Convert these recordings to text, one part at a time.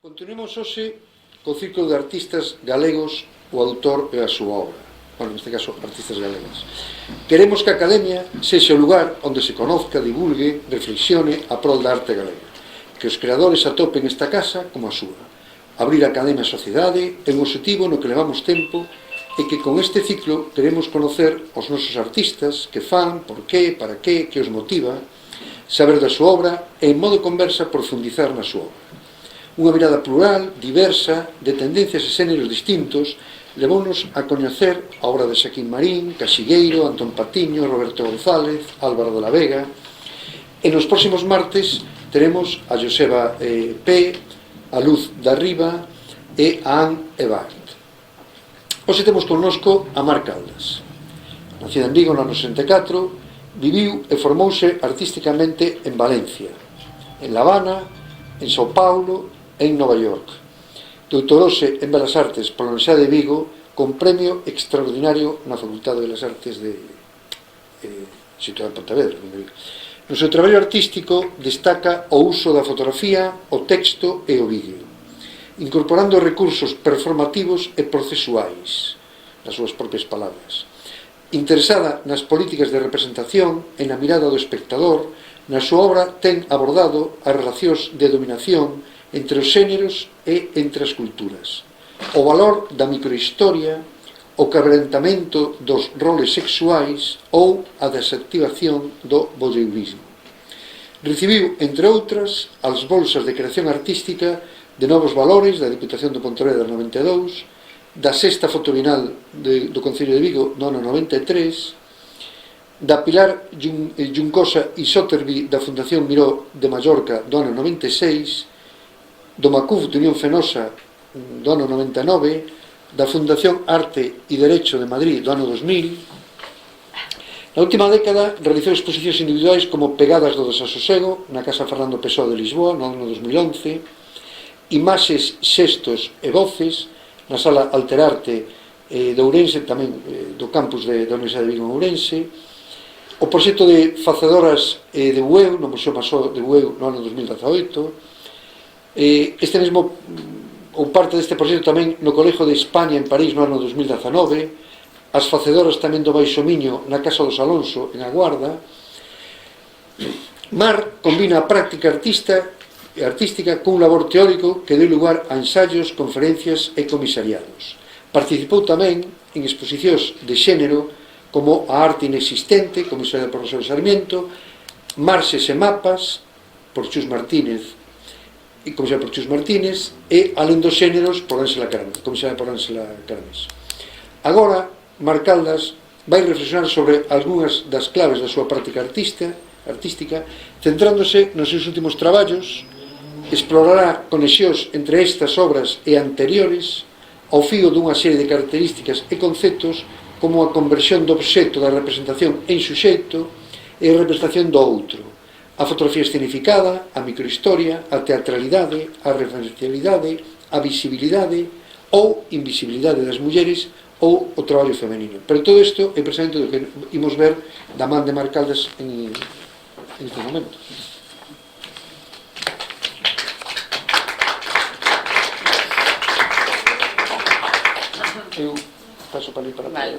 Continuemos hoxe co ciclo de artistas galegos, o autor e a súa obra. Bueno, neste caso, artistas galegas. Queremos que a Academia sexa o lugar onde se conozca, divulgue, reflexione a prol da arte galega. Que os creadores atopen esta casa como a súa. Abrir a Academia á sociedade é un objetivo no que levamos tempo e que con este ciclo queremos conocer os nosos artistas, que fan, por qué, para qué, que os motiva, saber da súa obra e, en modo conversa, profundizar na súa obra. Unha mirada plural, diversa, de tendencias e xéneros distintos, levounos a coñecer a obra de Xaquín Marín, Caxigueiro, Antón Patiño, Roberto González, Álvaro de la Vega. E nos próximos martes teremos a Joseba P., a Luz da Riba e a Anne Ebart. Hoxe temos connosco a Mar Caldas. Nacida en Vigo no ano 64, viviu e formouse artísticamente en Valencia, en La Habana, en São Paulo e en Nova York. Doutorouse en Belas Artes pola Universidade de Vigo con premio extraordinario na Facultade de Belas Artes situada en Pontevedra. No seu traballo artístico destaca o uso da fotografía, o texto e o vídeo, incorporando recursos performativos e procesuais, nas súas propias palabras. Interesada nas políticas de representación e na mirada do espectador, na súa obra ten abordado as relacións de dominación entre os xéneros e entre as culturas, o valor da microhistoria, o quebrantamento dos roles sexuais ou a desactivación do voyeurismo. Recibiu, entre outras, as bolsas de creación artística de Novos Valores da Diputación de Pontevedra 92, da Sexta Fotobienal do Concello de Vigo no ano 93, da Pilar Juncosa e Soterby da Fundación Miró de Mallorca do ano 96, do Macuf de Unión Fenosa do ano 99, da Fundación Arte e Derecho de Madrid do ano 2000. Na última década realizou exposicións individuais como Pegadas do Desasosego na Casa Fernando Pessoa de Lisboa no ano 2011, Imaxes, Xestos e Voces na Sala Alterarte de Ourense, tamén do campus da Universidade de Vigo en Ourense, o proxecto de Facedoras de Bueu no Museo Masó de Bueu no ano 2018, este mesmo ou parte deste proxecto tamén no Colexio de España en París no ano 2019, as facedoras tamén do Baixo Miño na Casa dos Alonso en A Guarda. Mar combina a práctica artística cun labor teórico que deu lugar a ensaios, conferencias e comisariados. Participou tamén en exposicións de xénero como A Arte Inexistente, comisariada por Rosario Sarmiento, Marxes e Mapas, por Chus Martínez, comisariada por Chus Martínez, e Alén dos Xéneros, por Ángela Carames, comisariada por Ángela Carames. Agora, Mar Caldas vai reflexionar sobre algunhas das claves da súa práctica artística, centrándose nos seus últimos traballos. Explorará conexións entre estas obras e anteriores ao fío dunha serie de características e conceptos como a conversión do obxecto da representación en suxeito e a representación do outro, a fotografía escenificada, a microhistoria, a teatralidade, a referencialidade, a visibilidade ou invisibilidade das mulleres ou o traballo femenino. Pero todo isto é precisamente o que imos ver da man de Mar Caldas en este momento. Eu paso para ali para vale.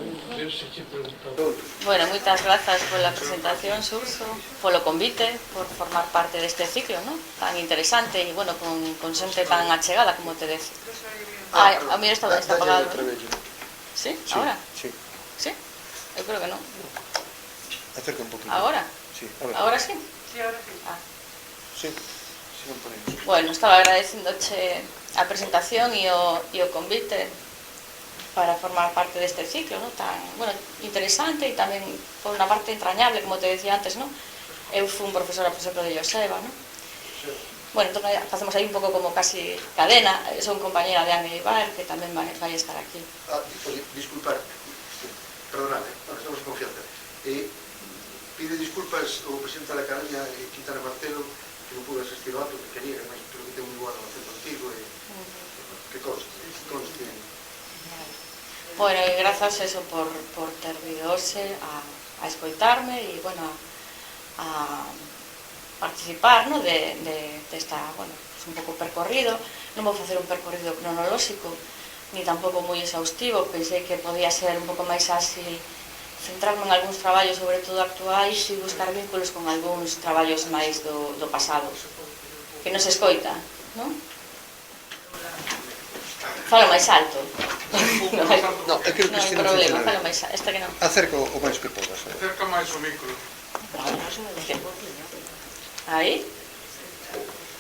Bueno, moitas grazas pola presentación, Xurxo, polo convite, por formar parte deste ciclo, ¿no? Tan interesante e, bueno, con xente tan achegada, como te dece. A mí está apagado, ¿no? ¿Sí? ¿Ahora? Sí. ¿Sí? Eu creo que non. Acerca un poquito. ¿Ahora? Sí. ¿Ahora sí? Sí, ahora sí. Sí, sí, non ponemos. Bueno, estaba agradecendoche a presentación e o convite para formar parte deste ciclo, ¿no? Tan, bueno, interesante e tamén por unha parte entrañable, como te decía antes, ¿no? Eu fui un profesora, por exemplo, de Joseba, ¿no? Sí. Bueno, entón facemos aí un pouco como casi cadena. Son compañera de Anne Ebart, que tamén vai estar aquí. Disculpar, perdonade, estamos en confianza. Pide disculpas o presidente da Academia, Quintana Marcelo, que non pudo asistir ao acto, que quería, mas creo que ten un lugar relación contigo, que conste. Bueno, e grazas eso por ter vido hoxe a escoitarme e, bueno, a participar, ¿no? de esta, bueno, un pouco percorrido. non vou facer un percorrido cronolóxico, ni tampouco moi exhaustivo, pensei que podía ser un pouco máis áxil centrarme en algúns traballos, sobre todo actuais, e buscar vínculos con algúns traballos máis do pasado, que non se escoita, non? Falo máis alto. No, é que non hai problema, falo máis alto. Esta que non. Acerca o máis que podas. Acerca máis o micro. Aí?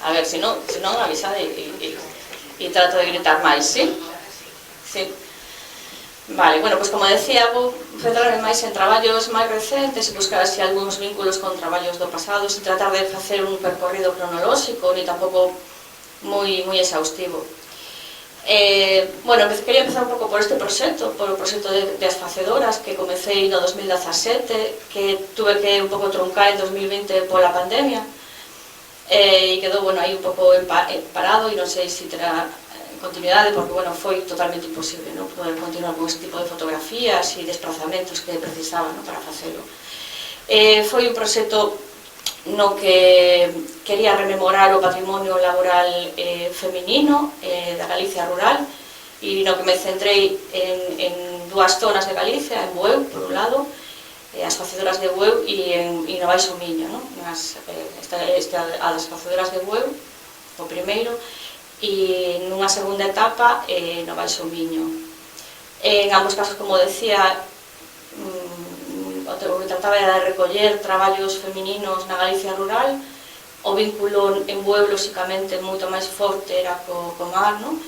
A ver, se non avisade e trato de gritar máis, sí? Sí. Vale, bueno, pois como decía, vou centrarme máis en traballos máis recentes e buscar así algúns vínculos con traballos do pasado, sin tratar de facer un percorrido cronolóxico, ni tampouco moi exhaustivo. Bueno, quería empezar un pouco por este proxecto, por o proxecto de As Facedoras, que comecei no 2017, que tuve que un pouco truncar en 2020 pola pandemia, e quedou, bueno, aí un pouco parado, e non sei se terá continuidade, porque, bueno, foi totalmente imposible, non? Poder continuar con ese tipo de fotografías e desplazamentos que precisaba, non? Para facelo. Foi un proxecto no que quería rememorar o patrimonio laboral feminino da Galicia rural, e no que me centrei en dúas zonas de Galicia, en Bueu, por un lado, as facedoras de Bueu, e no Baixo Miño, non? A das facedoras de Bueu, o primeiro, e nunha segunda etapa no Baixo Miño. En ambos casos, como decía, o que trataba era de recoller traballos femininos na Galicia rural. O vínculo en Bueu, lóxicamente, moito máis forte era co mar, non?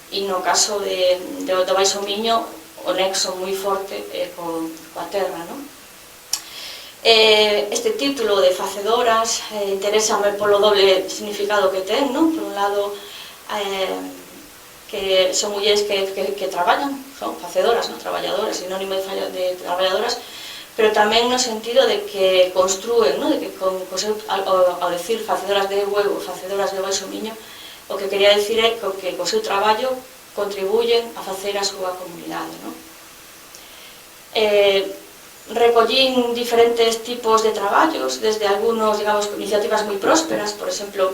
E no caso do Baixo Miño, o nexo moi forte coa terra, non? Este título de Facedoras interésame polo doble significado que ten, non? Por un lado, que son mulleres que traballan, son facedoras, non? Traballadoras, sinónimo de traballadoras, pero tamén no sentido de que construen, non? De que ao decir facedoras de Bueu ou facedoras de Baixo Miño, o que quería decir é que co seu traballo contribuyen a facer a súa comunidade, non? Recollín diferentes tipos de traballos, desde algunos, digamos, iniciativas moi prósperas, por exemplo,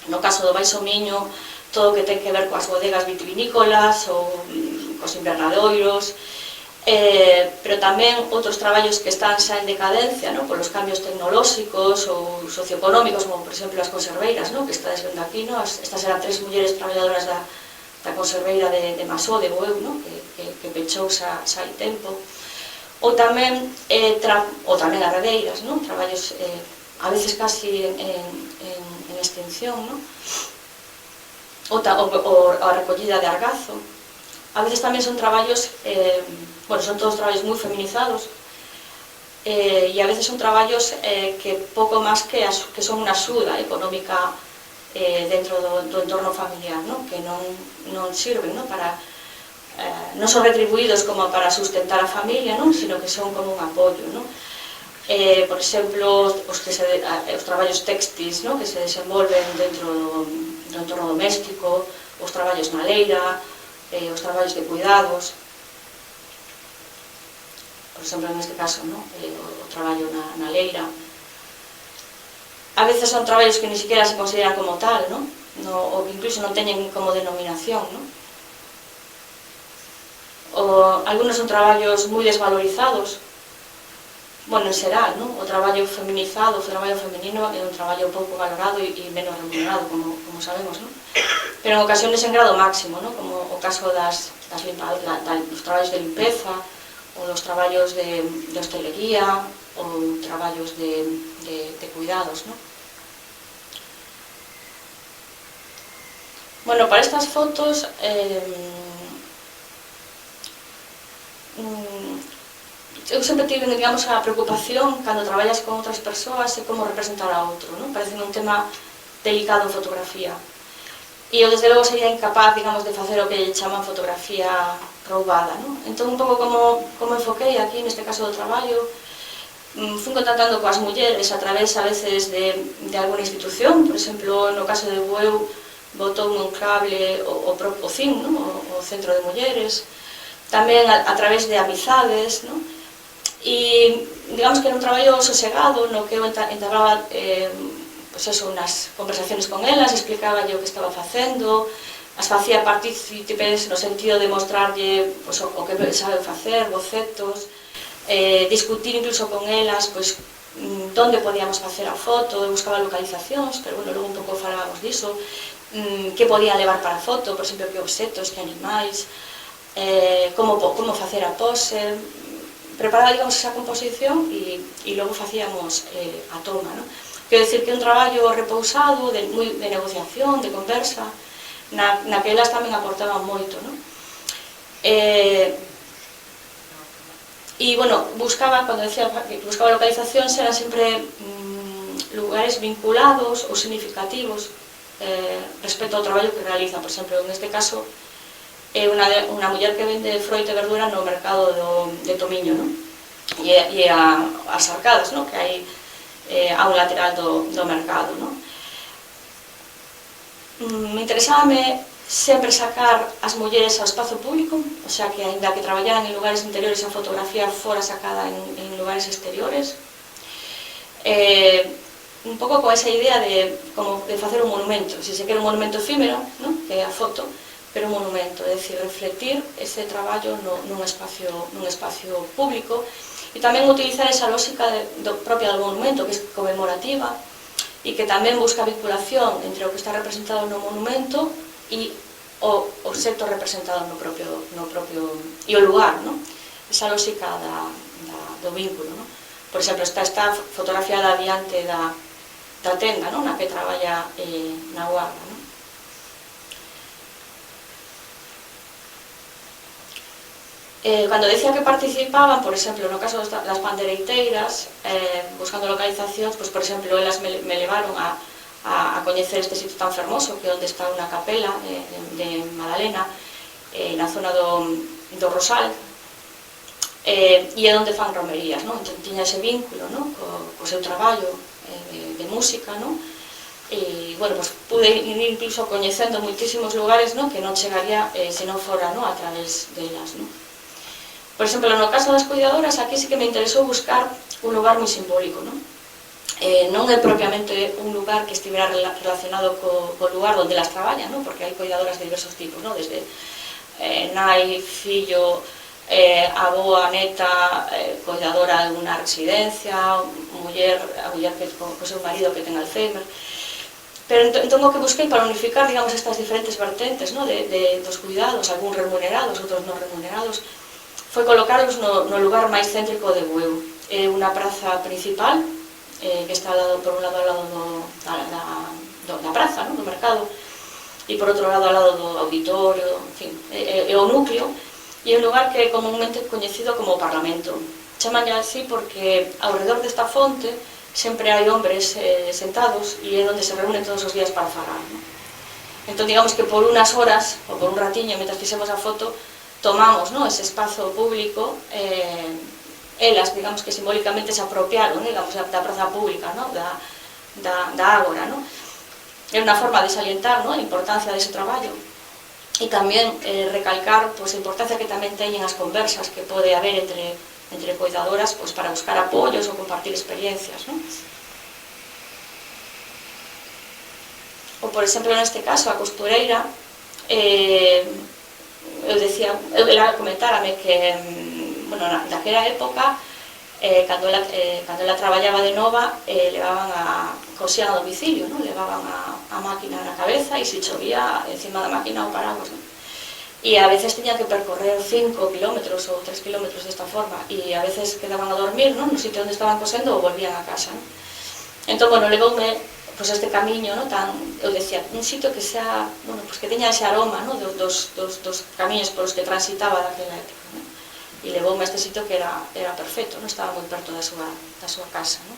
no caso do Baixo Miño, todo o que ten que ver coas bodegas vitivinícolas ou cos invernadoiros, pero tamén outros traballos que están xa en decadencia, non? Polos cambios tecnolóxicos ou socioeconómicos, como por exemplo as conserveiras, non? Que estades vendo aquí, non? Estas eran 3 mulleres traballadoras da conserveira de Masó, de Bueu, non? Que pechou xa hai tempo. Ou tamén arredeiras, non? Traballos a veces casi en extinción, non? Ou a recollida de argazo. A veces tamén son traballos, bueno, son todos traballos moi feminizados, e a veces son traballos que pouco máis que son unha axuda económica dentro do entorno familiar, non? Que non sirven, non? Para non son retribuídos como para sustentar a familia, non? Sino que son como un apoio, non? Por exemplo, os traballos textis, non? Que se desenvolven dentro do entorno doméstico, os traballos na leira, os traballos de cuidados, por exemplo, neste caso, non? O traballo na leira. A veces son traballos que ni siquiera se consideran como tal, non? Ou que incluso non teñen como denominación, non? Algunos son traballos moi desvalorizados, bueno, en xeral, non? O traballo feminizado, o traballo femenino é un traballo pouco valorado e menos remunerado, como sabemos, non? Pero en ocasiones en grado máximo, non? Como o caso dos traballos de limpeza, ou dos traballos de hostelería, ou traballos de cuidados, non? Bueno, para estas fotos, eu sempre tive, digamos, a preocupación cando traballas con outras persoas e como representar a outro, non? Parece un tema delicado en fotografía. E eu, desde logo, sería incapaz, digamos, de facer o que lle chaman fotografía roubada, non? Entón, un pouco como enfoquei aquí, neste caso do traballo, fui contactando coas mulleres a través, a veces, de alguna institución. Por exemplo, no caso de Bueu, botou un cable o CIM, non? O Centro de Mulleres, tamén a través de amizades, non? E, digamos que era un traballo sosegado, no que eu entablaba, pois eso, unhas conversaciones con elas, explicaba o que estaba facendo, as facía partícipes no sentido de mostrarlle pois, o que sabe facer, bocetos, discutir incluso con elas pois, onde podíamos facer a foto, eu buscaba localizacións, pero bueno, logo un pouco falábamos diso, que podían levar para a foto, por exemplo, que obxetos, que animais, como facer a pose, preparaba, digamos, esa composición e logo facíamos a toma, non? Quero dicir que é un traballo repousado, de negociación, de conversa, na que elas tamén aportaban moito, non? E, bueno, cando decía que buscaba localizacións, eran sempre lugares vinculados ou significativos respecto ao traballo que realiza. Por exemplo, neste caso, é unha muller que vende froita e verdura no mercado de Tomiño, non? E as arcadas, non? Que hai a un lateral do mercado, non? Me interesábame sempre sacar as mulleres ao espazo público, o sea, que ainda que traballaran en lugares interiores, a fotografía fora sacada en lugares exteriores. Un pouco con esa idea de facer un monumento, se quere un monumento efímero, non? Que é a foto, pero un monumento, é dicir, reflectir ese traballo nun espacio público e tamén utilizar esa lógica propia do monumento, que é conmemorativa e que tamén busca vinculación entre o que está representado no monumento e o obxecto representado no propio e o lugar, non? Esa lógica do vínculo, non? Por exemplo, está fotografiada diante da tenda, non? Na que traballa na Guarda, non? Cando decía que participaban, por exemplo, no caso das pandereiteiras, buscando localizacións, por exemplo, elas me levaron a coñecer este sitio tan fermoso, que é onde está unha capela de Madalena, na zona do Rosal, e é onde fan romerías, non? Entón, tiña ese vínculo, non? Co seu traballo de música, non? E, bueno, pues, pude ir incluso coñecendo moitísimos lugares, non? Que non chegaría se non fora, non? A través delas, non? Por exemplo, no caso das cuidadoras, aquí sí que me interesou buscar un lugar moi simbólico, non? Non é propiamente un lugar que estivera relacionado co lugar onde las traballan, non? Porque hai cuidadoras de diversos tipos, non? Desde nai, fillo, avoa, neta, cuidadora de unha residencia, a muller que co seu marido que ten Alzheimer. Pero entón o que busquei para unificar, digamos, estas diferentes vertentes, non? Dos cuidados, algúns remunerados, outros non remunerados, foi colocarlos no lugar máis céntrico de Bueu. É unha praza principal, que está por un lado ao lado da praza, do mercado, e por outro lado ao lado do auditorio, en fin, é o núcleo, e é un lugar que é comúnmente coñecido como o Parlamento. Chamanlle así porque ao redor desta fonte sempre hai hombres sentados e é onde se reúnen todos os días para falar. Entón, digamos que por unas horas, ou por un ratiño, mentre fixemos a foto, tomamos, ¿no? Ese espazo público, elas, digamos que simbólicamente se apropiaron, digamos, da praza pública, ¿no? da ágora, ¿no? É unha forma de salientar, ¿no? A importancia dese traballo e tamén recalcar pues, a importancia que tamén teñen as conversas que pode haber entre cuidadoras pues, para buscar apoios ou compartir experiencias, ¿no? Ou, por exemplo, neste caso, a costureira, ela comentárame que, bueno, naquela época, cando ela traballaba de nova, levaban cosían a domicilio, non? Levaban a máquina na cabeza e se chovía encima da máquina o paraguas, non? E a veces tiñan que percorrer 5 kilómetros ou 3 kilómetros desta forma e a veces quedaban a dormir, non? No sitio onde estaban cosendo ou volvían a casa, non? Entón, bueno, levoume pues este camiño, ¿no? Eu decía, un sitio que sea, bueno, pues que teña ese aroma, ¿no? dos camiños polos que transitaba daquela época, ¿no? E levoume a este sitio que era perfecto, ¿no? Estaba moi perto da súa casa, ¿no?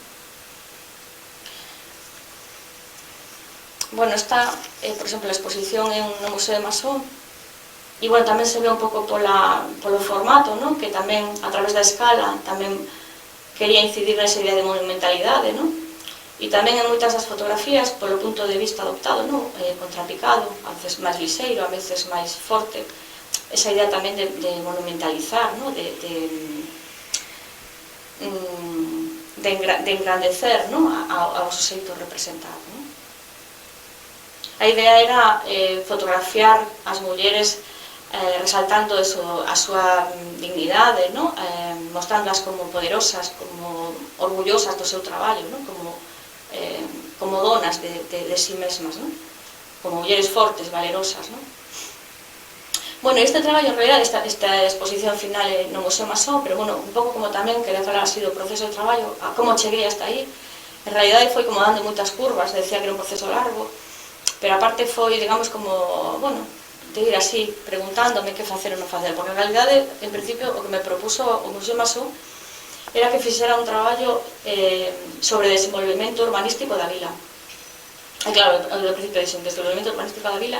Bueno, esta, por exemplo, a exposición é no Museo de Masón e, bueno, tamén se ve un pouco polo formato, ¿no? Que tamén, a través da escala, tamén quería incidir nesa idea de monumentalidade, ¿no? E tamén en moitas das fotografías, polo punto de vista adoptado, no? Contrapicado, a veces máis lixeiro, a veces máis forte, esa idea tamén de monumentalizar, no? de engrandecer, no? ao suxeito representado. No? A idea era fotografiar as mulleres resaltando eso, a súa dignidade, ¿no? Mostrándolas como poderosas, como orgullosas do seu traballo, ¿no? Como donas de sí mesmas, ¿no? Como mulleres fortes, valerosas, ¿no? Bueno, este traballo, en realidad, esta exposición final no Museo Masó, pero bueno, un pouco como tamén quería falar así do proceso de traballo, a como cheguei hasta aí. En realidad foi como dando moitas curvas, decía que era un proceso largo, pero aparte foi, digamos, como, bueno, de ir así, preguntándome que facer ou non facer, porque en realidade, en principio, o que me propuso o Museo Masó era que fixera un traballo sobre desenvolvemento urbanístico da vila. E claro, ao principio dixen, desenvolvemento urbanístico da vila,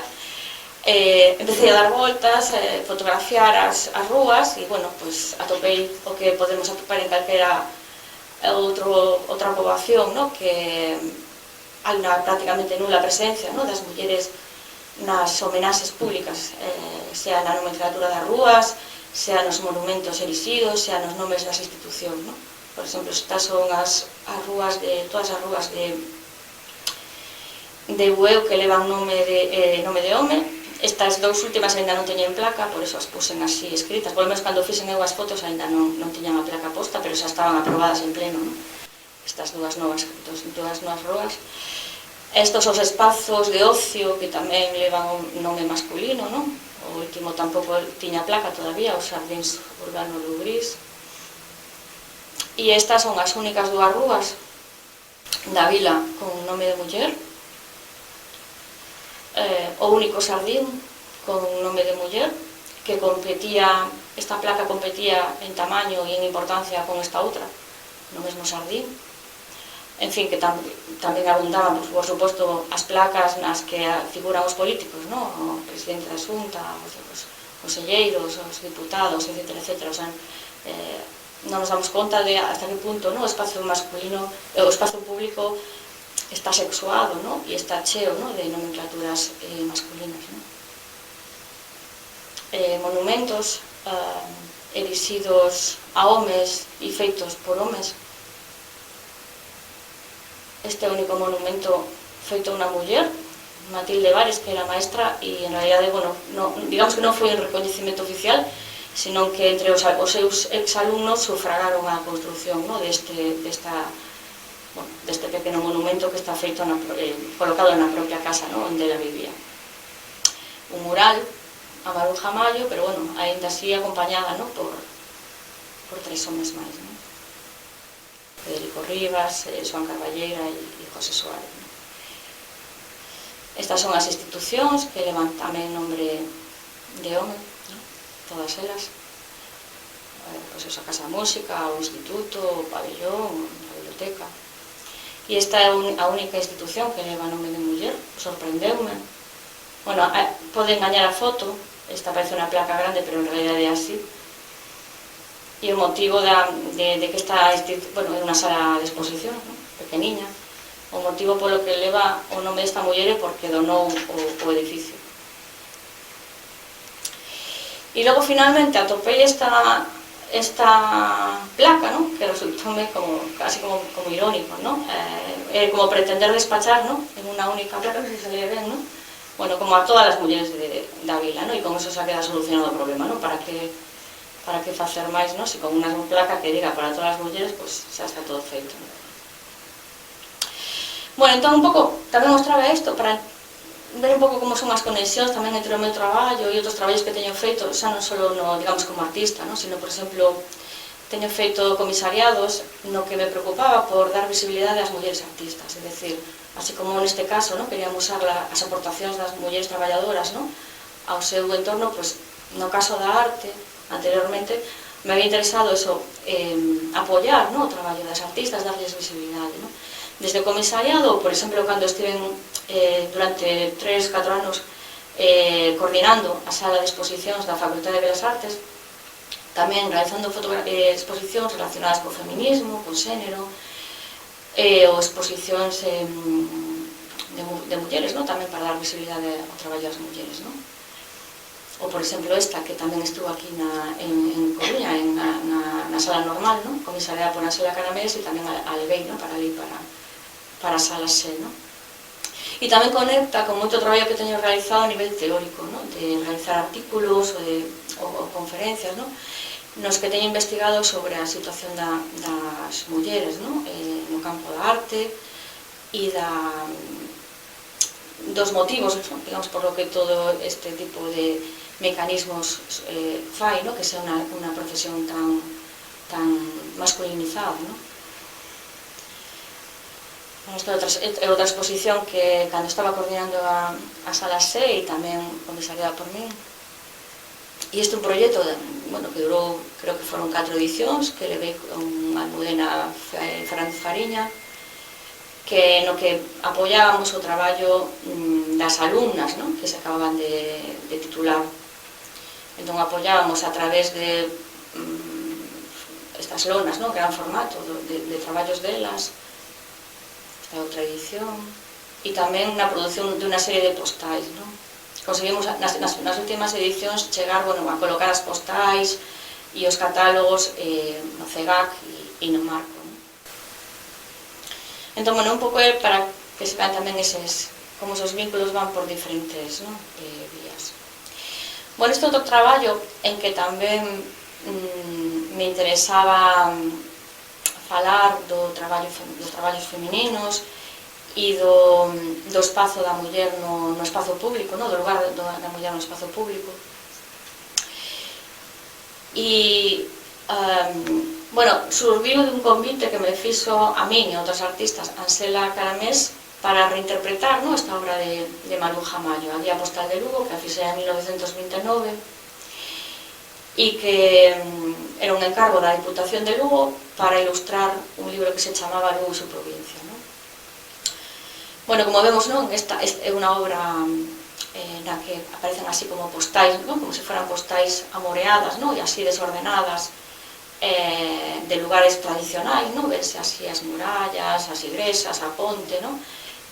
empecé a dar voltas, fotografiar as rúas, e, bueno, pues atopei o que podemos atopar en calquera outra poboación, ¿no? Que hai unha prácticamente nula presencia, ¿no? Das mulleres nas homenaxes públicas, sea na nomenclatura das rúas, sea nos monumentos erixidos, sea nos nomes das institucións, ¿no? Por exemplo, estas son as rúas de todas as rúas de Bueu que levan nome de home. Estas dous últimas ainda non teñen placa, por eso as pusen así escritas. Por lo menos cando fixen eu as fotos ainda non tiñan a placa posta, pero xa estaban aprobadas en pleno, ¿no? Estas dúas novas rúas. Estos os espazos de ocio que tamén levan un nome masculino, non? O último tampouco tiña placa todavía, os xardíns urbanos do Gris. E estas son as únicas dúas rúas da vila con nome de muller, o único xardín con nome de muller, que competía, esta placa competía en tamaño e en importancia con esta outra, no mesmo xardín. En fin, que tamén abundaban, por suposto, as placas nas que figuran os políticos, ¿no? O presidente da Xunta, os conselleiros, os diputados, etc. O sea, non nos damos conta de hasta que punto, ¿no? O espazo masculino, o espazo público está sexuado, ¿no? E está cheo, ¿no? De nomenclaturas masculinas, ¿no? Monumentos erixidos a homes e feitos por homes. Este único monumento feito a unha muller, Matilde Vares, que era maestra, e en realidade, bueno, digamos que non foi un recoñecimento oficial, senón que entre os seus exalumnos sufragaron a construción, ¿no? deste pequeno monumento que está feito colocado na propia casa, ¿no? Onde ela vivía. Un mural a Maruja Mayo, pero bueno, ainda así acompañada, ¿no? por tres homes máis, ¿no? Federico Rivas, Xoán Carballeira e José Suárez, ¿no? Estas son as institucións que levan tamén nombre de home, ¿no? Todas elas, pois a Casa da Música, o Instituto, o Pabellón, a Biblioteca. E esta é a única institución que leva nome de muller, sorprendeume. Bueno, pode engañar a foto, esta parece unha placa grande, pero en realidad é así. E o motivo de que esta institución, bueno, é unha sala de exposición, ¿no? Pequeniña, o motivo polo que leva o nome desta muller é porque donou o edificio. E logo finalmente atopei esta placa, ¿no? Que resultoume casi como irónico, ¿no? É como pretender despachar, ¿no? En unha única placa, non sei se se lee ben, ¿no? Bueno, como a todas as mulleres da vila, ¿no? E con eso xa queda solucionado o problema, ¿no? Para que facer máis, ¿no? Se con unha placa que diga para todas as mulleres, pues xa está todo feito, ¿no? Bueno, entón un pouco tamén mostraba isto para ver un pouco como son as conexións tamén entre o meu traballo e outros traballos que teño feito, xa non só digamos, como artista, ¿no? Sino, por exemplo, teño feito comisariados no que me preocupaba por dar visibilidade ás mulleres artistas, é dicir, así como neste caso, ¿no? Queríamos usar as aportacións das mulleres traballadoras, ¿no? Ao seu entorno, pues, no caso da arte, anteriormente, me había interesado eso, apoiar, ¿no? O traballo das artistas, darlles visibilidade, ¿no? Desde o comisariado, por exemplo, cando estiven durante 3-4 anos coordinando a sala de exposicións da Facultade de Belas Artes, tamén realizando exposicións relacionadas co feminismo, co xénero, ou exposicións de mulleres, ¿no? Tamén para dar visibilidade ao traballo das mulleres, ¿no? Ou, por exemplo, esta, que tamén estuvo aquí en Coruña, na sala normal, ¿no? Comisariada por Anxela Caramedes, e tamén a levei, ¿no? Para ali, para a sala C, ¿no? E tamén conecta con moito traballo que teño realizado a nivel teórico, ¿no? De realizar artículos ou conferencias, ¿no? Nos que teño investigado sobre a situación das mulleres, ¿no? No campo da arte e dos motivos, digamos, por lo que todo este tipo de mecanismos fai, ¿no? Que sea unha profesión tan masculinizada, ¿no? Esta é outra exposición que cando estaba coordinando a Sala C e tamén comisariada por mí. E este é un proxecto que durou, creo que foron 4 edicións, que levei con Almudena Fernández Fariña, no que apoiábamos o traballo das alumnas, ¿no? Que se acababan de titular. Entón apoiábamos a través de estas lonas, ¿no? Gran formato de traballos delas, esta outra edición, e tamén na produción de unha serie de postais, ¿no? Conseguimos nas últimas edicións chegar, a colocar as postais e os catálogos no CEGAC e no Marco, ¿no? Entón, un pouco é para que se vean tamén como esos vínculos van por diferentes, ¿no? Vías. Este outro traballo en que tamén me interesaba falar dos traballos femininos e do espazo da muller no espazo público, do lugar da muller no espazo público. E, surgiu dun convite que me fixo a min e outros artistas, Ansela Caramés, para reinterpretar esta obra de Maruja Mayo, A Guía Postal de Lugo, que a fixei en 1929, e que era un encargo da Diputación de Lugo para ilustrar un libro que se chamaba Lugo e su provincia. Como vemos, esta é unha obra na que aparecen así como postais, como se foran postais amoreadas e así desordenadas de lugares tradicionais, verse así as murallas, as igrexas, a ponte,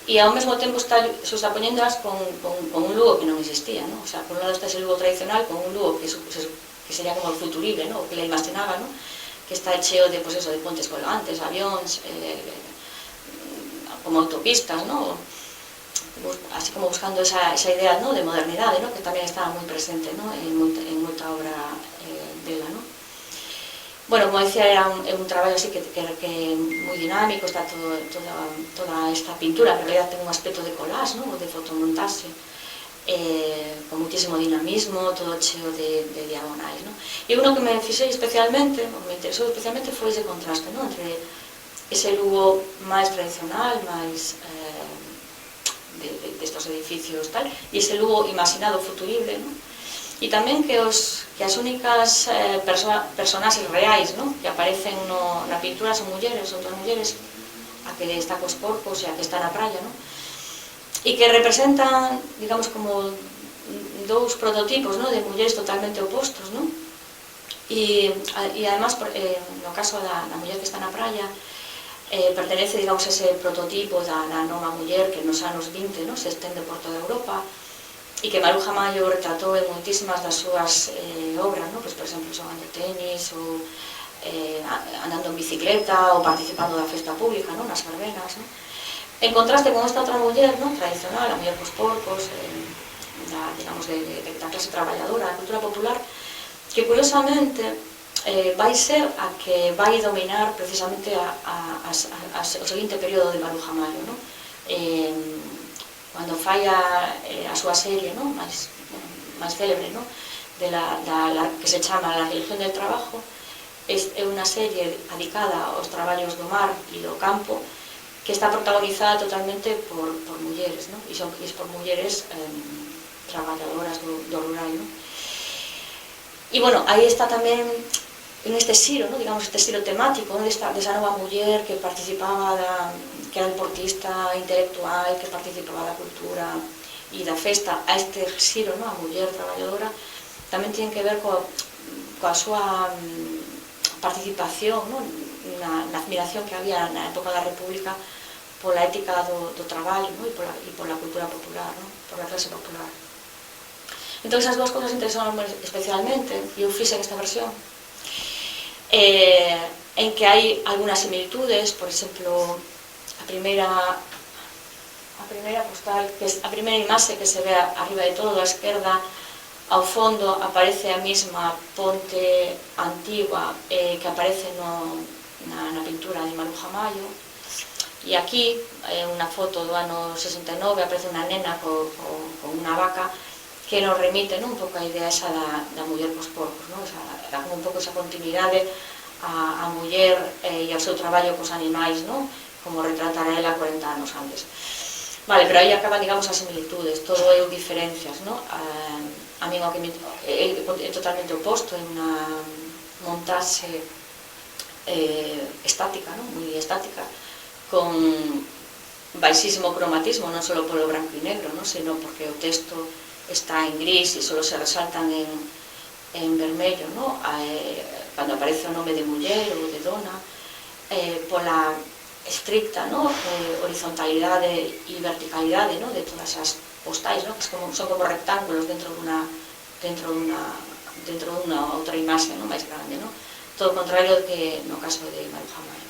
e ao mesmo tempo está xustapoñéndolas con un Lugo que non existía, o sea, por un lado está ese Lugo tradicional con un Lugo que sería como o futurible, o que le imaginaba, que está cheo de pontes colgantes, avións, como autopistas, así como buscando esa idea de modernidade, que tamén estaba moi presente en moita obra dela. Como decía, é un traballo así que é moi dinámico, está toda esta pintura, que en realidad ten un aspecto de collage, de fotomontaxe, con muitísimo dinamismo, todo cheo de diagonais. E uno que me fixei especialmente, me interesou especialmente, foi ese contraste entre ese Lugo máis tradicional, máis destos edificios tal, e ese Lugo imaginado futurible, e tamén que as únicas personaxes reais que aparecen na pintura son mulleres, outras mulleres, a que está cos porcos e a que está na praia, e que representan, digamos, como dous prototipos de mulleres totalmente opostos, e además, no caso da muller que está na praia, pertenece, digamos, a ese prototipo da nova muller que nos anos 20 se estende por toda Europa e que Maruja Mayo retratou en moitísimas das súas obras, por exemplo, xogando tenis ou andando en bicicleta ou participando da festa pública, nas verbenas, en contraste con esta outra muller tradicional, a muller cos porcos, digamos, da clase traballadora, da cultura popular, que curiosamente vai ser a que vai dominar precisamente o seguinte período de Maruja Mayo, cando fai a súa serie máis célebre, que se chama La religión del trabajo, é unha serie dedicada aos traballos do mar e do campo, que está protagonizada totalmente por mulleres, e son por mulleres traballadoras do rural. E, aí está tamén en este xiro, digamos, este xiro temático desa nova muller que participaba, que era deportista intelectual, que participaba da cultura e da festa, a este xiro, a muller traballadora, tamén ten que ver coa súa participación na admiración que había na época da República pola ética do traballo e pola cultura popular, pola clase popular. Entón, esas dúas cousas interesaron especialmente, e eu fixe esta versión, en que hai algunhas similitudes. Por exemplo, a primeira a primeira postal, que a primeira imaxe que se ve arriba de todo, a esquerda, ao fondo aparece a mesma ponte antigua que aparece na pintura de Maruja Mayo, e aquí unha foto do ano 69 aparece unha nena con unha vaca que nos remite un pouco a idea esa da muller cos porcos, dá como un pouco esa continuidade a muller e ao seu traballo cos animais, como retratara ela 40 anos antes. Vale, pero aí acaban, digamos, as similitudes, todo é diferencias, a mí o que é totalmente oposto, é unha montaxe estática, moi estática, con baixísimo cromatismo, non só polo branco e negro, sino porque o texto está en gris e só se resaltan en vermello, cando aparece o nome de muller ou de dona, pola estricta horizontalidade e verticalidade de todas as postais, que son como rectángulos dentro dunha outra imaxe máis grande, todo o contrario que no caso de Maruja Mayo.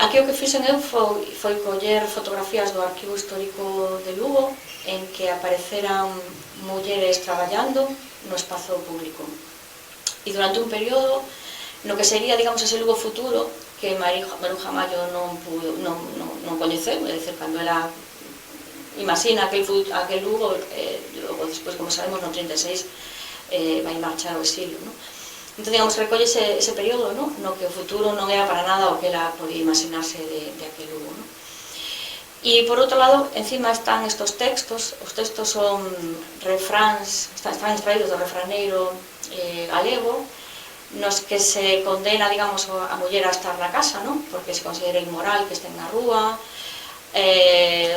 Aquí o que fixen eu foi coller fotografías do Arquivo Histórico de Lugo en que apareceran mulleres traballando no espazo público e durante un período no que sería, digamos, ese Lugo futuro que Maruja Mayo non coñeceu, é dicir, cando ela imagina aquel Lugo, logo despois, como sabemos, no 36 vai marchar ao exilio, Entón, digamos, recolle ese período no que o futuro non era para nada o que ela podía imaginarse de aquel Lugo. E, por outro lado, encima están estos textos, os textos son refráns, están extraídos do refraneiro galego, nos que se condena, digamos, a muller a estar na casa, porque se considera inmoral que estén na rúa,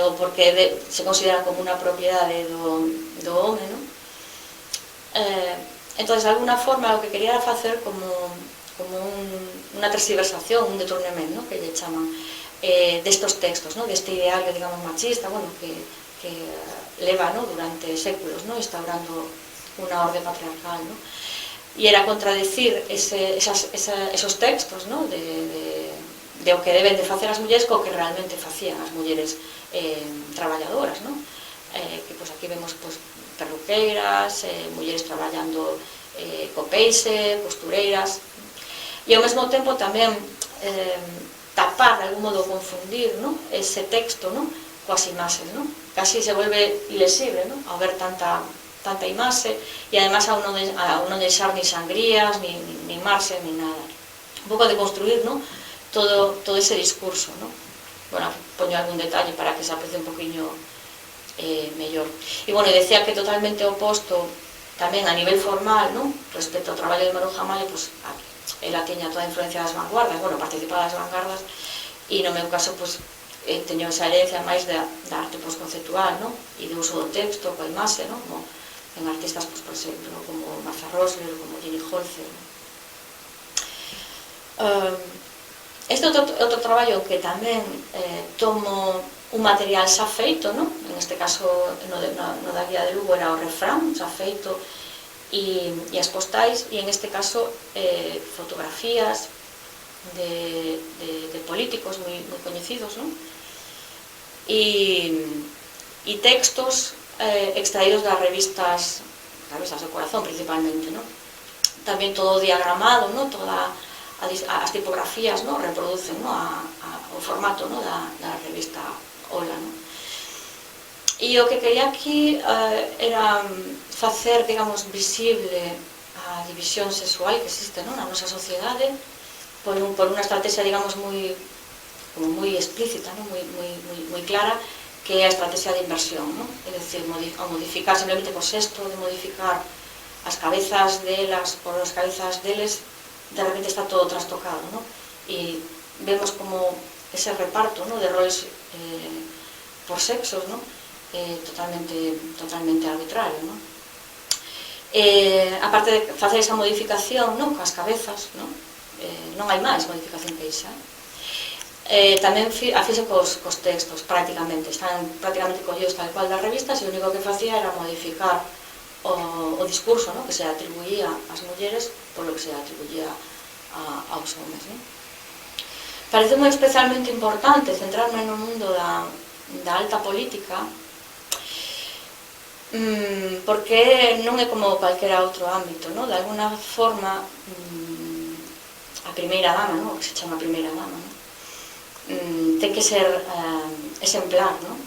ou porque se considera como unha propiedade do home, Entón, de alguna forma, o que quería era facer como unha tergiversación, un deturnemento, que lle chaman, destos textos, deste ideario, digamos, machista, que leva durante séculos instaurando unha orde patriarcal, e era contradecir esos textos de o que deben de facer as mulleres co que realmente facían as mulleres traballadoras, que aquí vemos perruqueiras, mulleres traballando co peixe, costureiras, e ao mesmo tempo tamén tapar, de algún modo confundir ese texto coas imaxes, casi se volve ilesible ao ver tanta imaxe, e además ao non deixar ni sangrías, ni marxes, ni nada, un pouco de construir todo ese discurso. Bueno, poño algún detalle para que se aprecie un poquinho mellor. E, bueno, decía que totalmente oposto tamén a nivel formal, respecto ao traballo de Maruja Mayo, ela tiña toda a influencia das vanguardas, participaba das vanguardas, e no meu caso, teño esa herencia máis da arte postconceptual, e do uso do texto, coa imaxe, como en artistas, por exemplo, como Martha Rosler, como Jenny Holzer. Este outro traballo que tamén tomo un material xa feito, en este caso no da guía de Lugo era o refrán xa feito e as postais, e en este caso fotografías de políticos moi coñecidos, e textos extraídos das revistas do corazón principalmente, tamén todo diagramado, todas as tipografías reproducen o formato da revista Ola. E o que quería aquí era facer, digamos, visible a división sexual que existe na nosa sociedade por unha estrategia, digamos, moi explícita, moi clara, que é a estrategia de inversión, é dicir, modificar simplemente co xesto de modificar as cabezas delas por as cabezas deles, de repente está todo trastocado, e vemos como ese reparto de roles por sexos totalmente arbitrario. A parte de facer esa modificación coas cabezas, non hai máis modificación que iso. Tamén a fixe cos textos, prácticamente, están prácticamente collidos tal cual das revistas, e o único que facía era modificar o discurso que se atribuía ás mulleres polo que se atribuía aos homes. Pareceme especialmente importante centrarme no mundo da alta política, porque non é como calquera outro ámbito, non? De alguna forma, a primeira dama, non? Que se chama primeira dama, non? Ten que ser exemplar, non?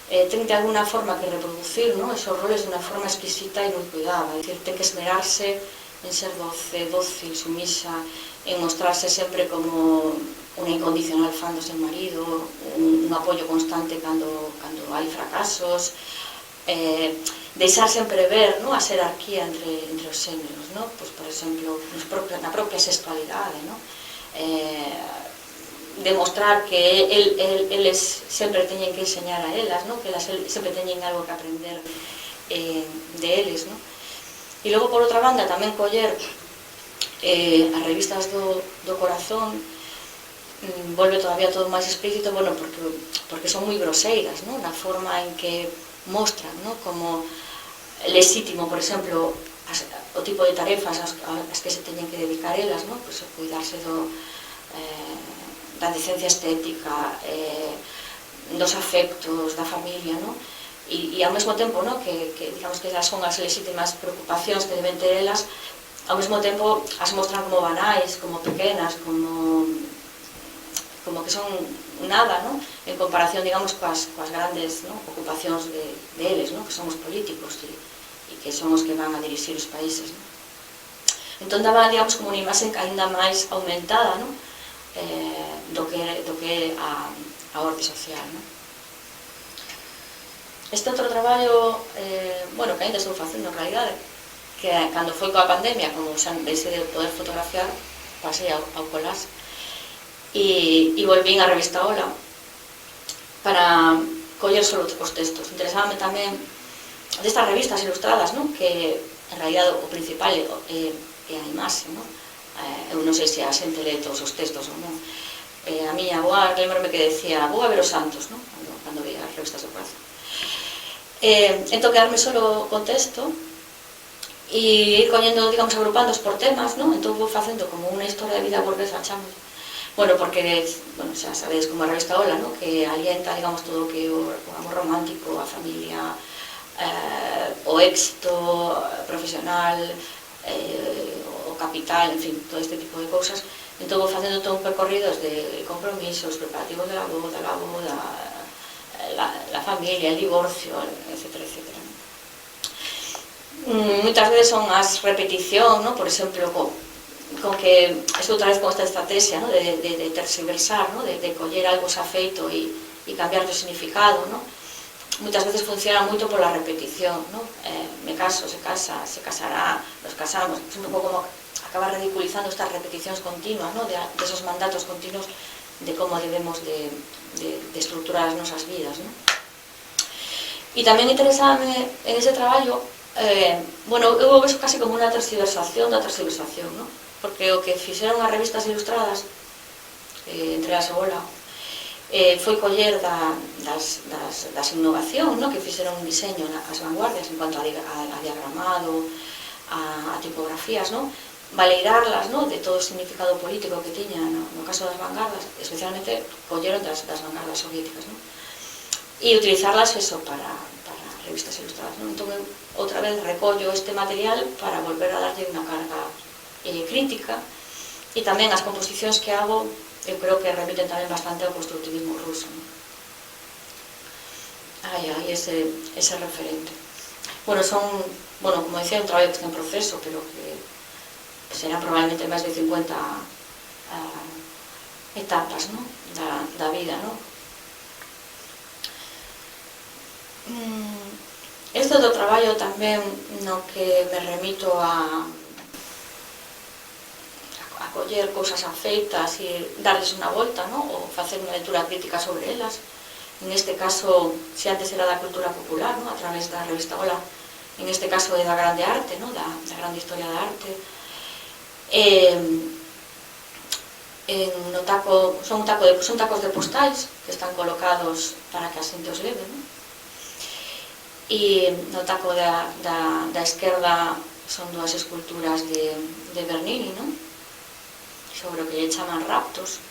Ten de alguna forma que reproducir, non? Esos roles de unha forma exquisita e moi cuidada, é dicir, ten que esmerarse en ser dócil, sumisa, en mostrarse sempre como unha incondicional fan do seu marido, un apoio constante cando hai fracasos, deixar sempre ver, no, a xerarquía entre os xéneros, no? Pues, por exemplo, na propia sexualidade, no? Demostrar que eles sempre teñen que enseñar a elas, no? Que elas sempre teñen algo que aprender de eles, no? E logo, por outra banda, tamén coller as revistas do corazón, volve todavía todo máis explícito, bueno, porque son moi groseiras, no? Na forma en que mostran, no? Como lexítimo, por exemplo, o tipo de tarefas as que se teñen que dedicar elas, no? Pues, cuidarse da decencia estética, dos afectos, da familia, no? E ao mesmo tempo, no? Que digamos que son as lexítimas preocupacións que deben ter elas, ao mesmo tempo as mostran como banais, como pequenas, como que son nada, ¿no? En comparación, digamos, coas grandes, ¿no? Ocupacións de eles, ¿no? Que son os políticos e que son os que van a dirixir os países, ¿no? Entón daba, digamos, como unha imaxe ainda máis aumentada, ¿no? Do que é a orde social, ¿no? Este outro traballo, bueno, que ainda estou facendo en realidade, que cando foi coa pandemia, como xa deixei de poder fotografiar, pasei ao collage e volvín á revista Ola para coller só os textos. Interesábame tamén destas revistas ilustradas, non? Que en realidad o principal é a imaxe, non? Eu non sei se a xente lee todos os textos ou non. A miña aboa, lembrome que decía, vou a ver os santos, non? Cando veía as revistas do corazón. Entón quedarme solo co texto e ir coñendo, digamos, agrupándoos por temas, non? Entón vou facendo como unha historia de vida burguesa, chamo. Bueno, porque, bueno, xa sabedes como a revista Ola, ¿no? Que alienta, digamos, todo o que o amor romántico, a familia, o éxito profesional, o capital, en fin, todo este tipo de cousas. Entón vou facendo todo un percorrido desde compromisos, preparativos de la boda, la familia, el divorcio, etcétera, etcétera. Moitas veces son as repetición, ¿no? Por exemplo, con que es outra vez con esta estrategia, ¿no? de tergiversar, ¿no? de coller algo xa feito e cambiar o significado, ¿no? Muchas veces funciona moito pola repetición, ¿no? Me caso, se casa, se casará, nos casamos, es un pouco como acabar ridiculizando estas repeticións continuas, ¿no? de esos mandatos continuos de como debemos de estructurar as nosas vidas, ¿no? E tamén interesábame en ese traballo, bueno, eu vexo casi como unha tergiversación da tergiversación, ¿no? Porque o que fixeron as revistas ilustradas, entre as Ola, foi coller das innovación, ¿no? Que fixeron un diseño as vanguardias en cuanto a diagramado, a tipografías, ¿no? Valeirarlas, ¿no? De todo o significado político que tiña no caso das vanguardas, especialmente colleron das vanguardas soviéticas, ¿no? E utilizarlas eso para revistas ilustradas, ¿no? Entón, outra vez recollo este material para volver a darlle unha carga crítica, e tamén as composicións que hago eu creo que remiten tamén bastante ao constructivismo ruso, ¿no? Hai ese referente. Bueno, como decía, un traballo que está en proceso, pero que serán probablemente máis de 50 etapas, ¿no? da vida, ¿no? Este outro traballo tamén no que me remito a coller cousas afeitas e darles unha volta, ¿no? Ou facer unha lectura crítica sobre elas. En este caso, se antes era da cultura popular, ¿no? A través da revista Ola, en este caso é da grande arte, ¿no? Da grande historia da arte. Son tacos de postais que están colocados para que a xente os leve, ¿no? E no taco da esquerda son dúas esculturas de Bernini, ¿no? Sobre o que lle chaman raptos,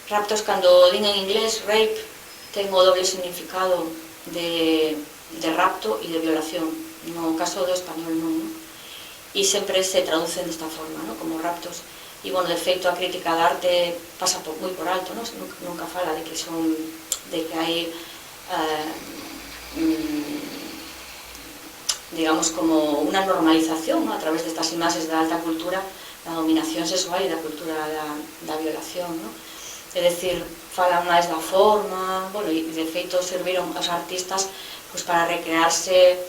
Raptos, cando din en inglés, rape, ten o doble significado de rapto e de violación. No caso do español non, non? E sempre se traducen desta forma, non? Como raptos. E, bueno, de feito, a crítica de arte pasa moi por alto, non? Nunca fala de que hai digamos, como unha normalización, ¿no? A través destas imaxes da alta cultura, da dominación sexual e da cultura da violación, ¿no? É dicir, falan máis da forma, bueno, e de feito serviron aos artistas pues, para recrearse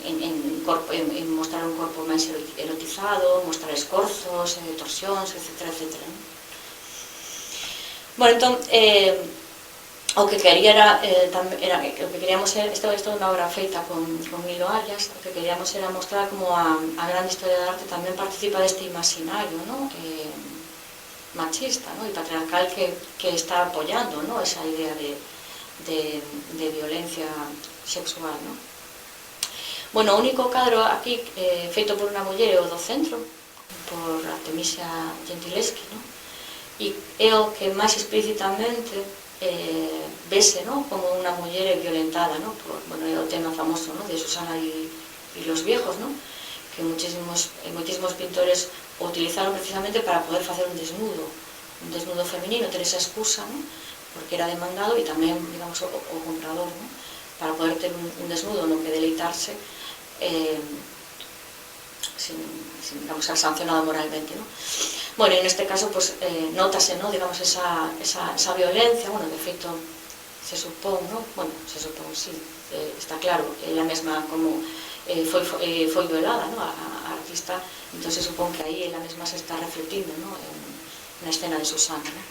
en mostrar un corpo máis erotizado, mostrar escorzos, torsións, etc. ¿no? Bueno, entón, o que queríamos era, isto é unha obra feita con Milo Arias, o que queríamos era mostrar como a grande historia da arte tamén participa deste imaginario, ¿no? Machista, ¿no? E patriarcal que está apoyando, ¿no? Esa idea de violencia sexual, ¿no? Bueno, o único cadro aquí feito por unha muller é o do centro, por Artemisia Gentileschi, ¿no? E é o que máis explícitamente vese, ¿no? Como unha muller violentada, ¿no? Bueno, é o tema famoso, ¿no? De Susana y los viejos, ¿no? Que moitísimos pintores o utilizaron precisamente para poder facer un desnudo femenino, ter esa excusa, ¿no? Porque era demandado e tamén, digamos, o comprador, ¿no? Para poder ter un desnudo no que deleitarse sin digamos, ser sancionado moralmente, ¿no? Bueno, en este caso, pues, notase, ¿no? Digamos, esa violencia, bueno, de feito, se supón, ¿no? Bueno, se supón, sí, está claro, ela mesma como foi violada, ¿no? A artista, entón se supón que aí ela mesma se está refletindo, ¿no? Na escena de Susana, ¿no?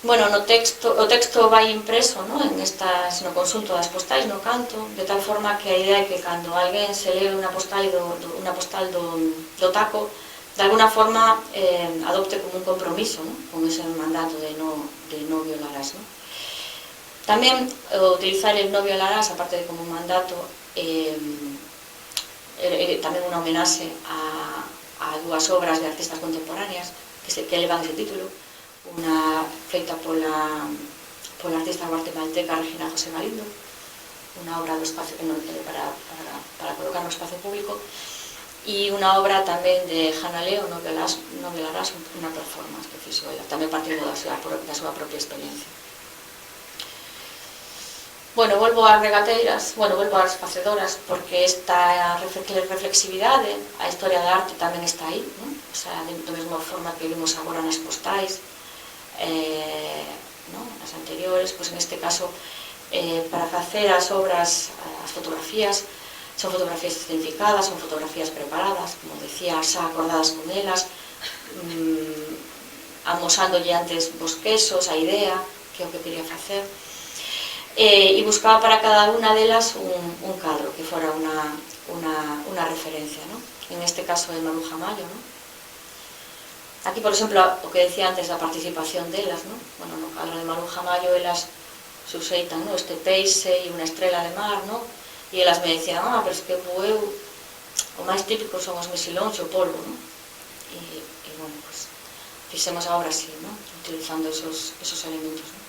Bueno, o texto vai impreso, ¿no? No conxunto das postais, no canto, de tal forma que a idea é que cando alguén se lee unha postal do taco, de alguna forma adopte como un compromiso, ¿no? Con ese mandato de no violarás, ¿no? Tamén utilizar el no violarás, aparte de como un mandato, tamén unha homenaxe a dúas obras de artistas contemporáneas que levan ese título, unha feita pola artista guatemalteca Regina José Galindo, unha obra para colocar no espacio público, e unha obra tamén de Hanna Leo, No violarás, unha performance que fixo ela, tamén partindo da súa propia experiencia. Bueno, volvo ás regateiras, volvo ás facedoras, porque esta reflexividade, a historia da arte tamén está aí, ¿no? O sea, da mesma forma que vimos agora nas postais, ¿no? Nas anteriores, pues en este caso, para facer as obras, as fotografías, son fotografías escenificadas, son fotografías preparadas, como decía, xa acordadas con elas, amosándolle antes bosquesos, a idea, que é o que quería facer, e buscaba para cada unha delas un cadro que fora unha referencia, ¿no? En este caso é Maruja Mayo, ¿no? Aquí, por exemplo, o que decía antes da participación delas, ¿no? Bueno, no cadro de Maruja Mayo elas suseitan, ¿no? Este peixe e unha estrela de mar, ¿no? E elas me decían, pero es que o máis típico son os mesilóns e o polvo, ¿no? E bueno, pues fixemos a obra así, ¿no? Utilizando esos elementos, ¿no?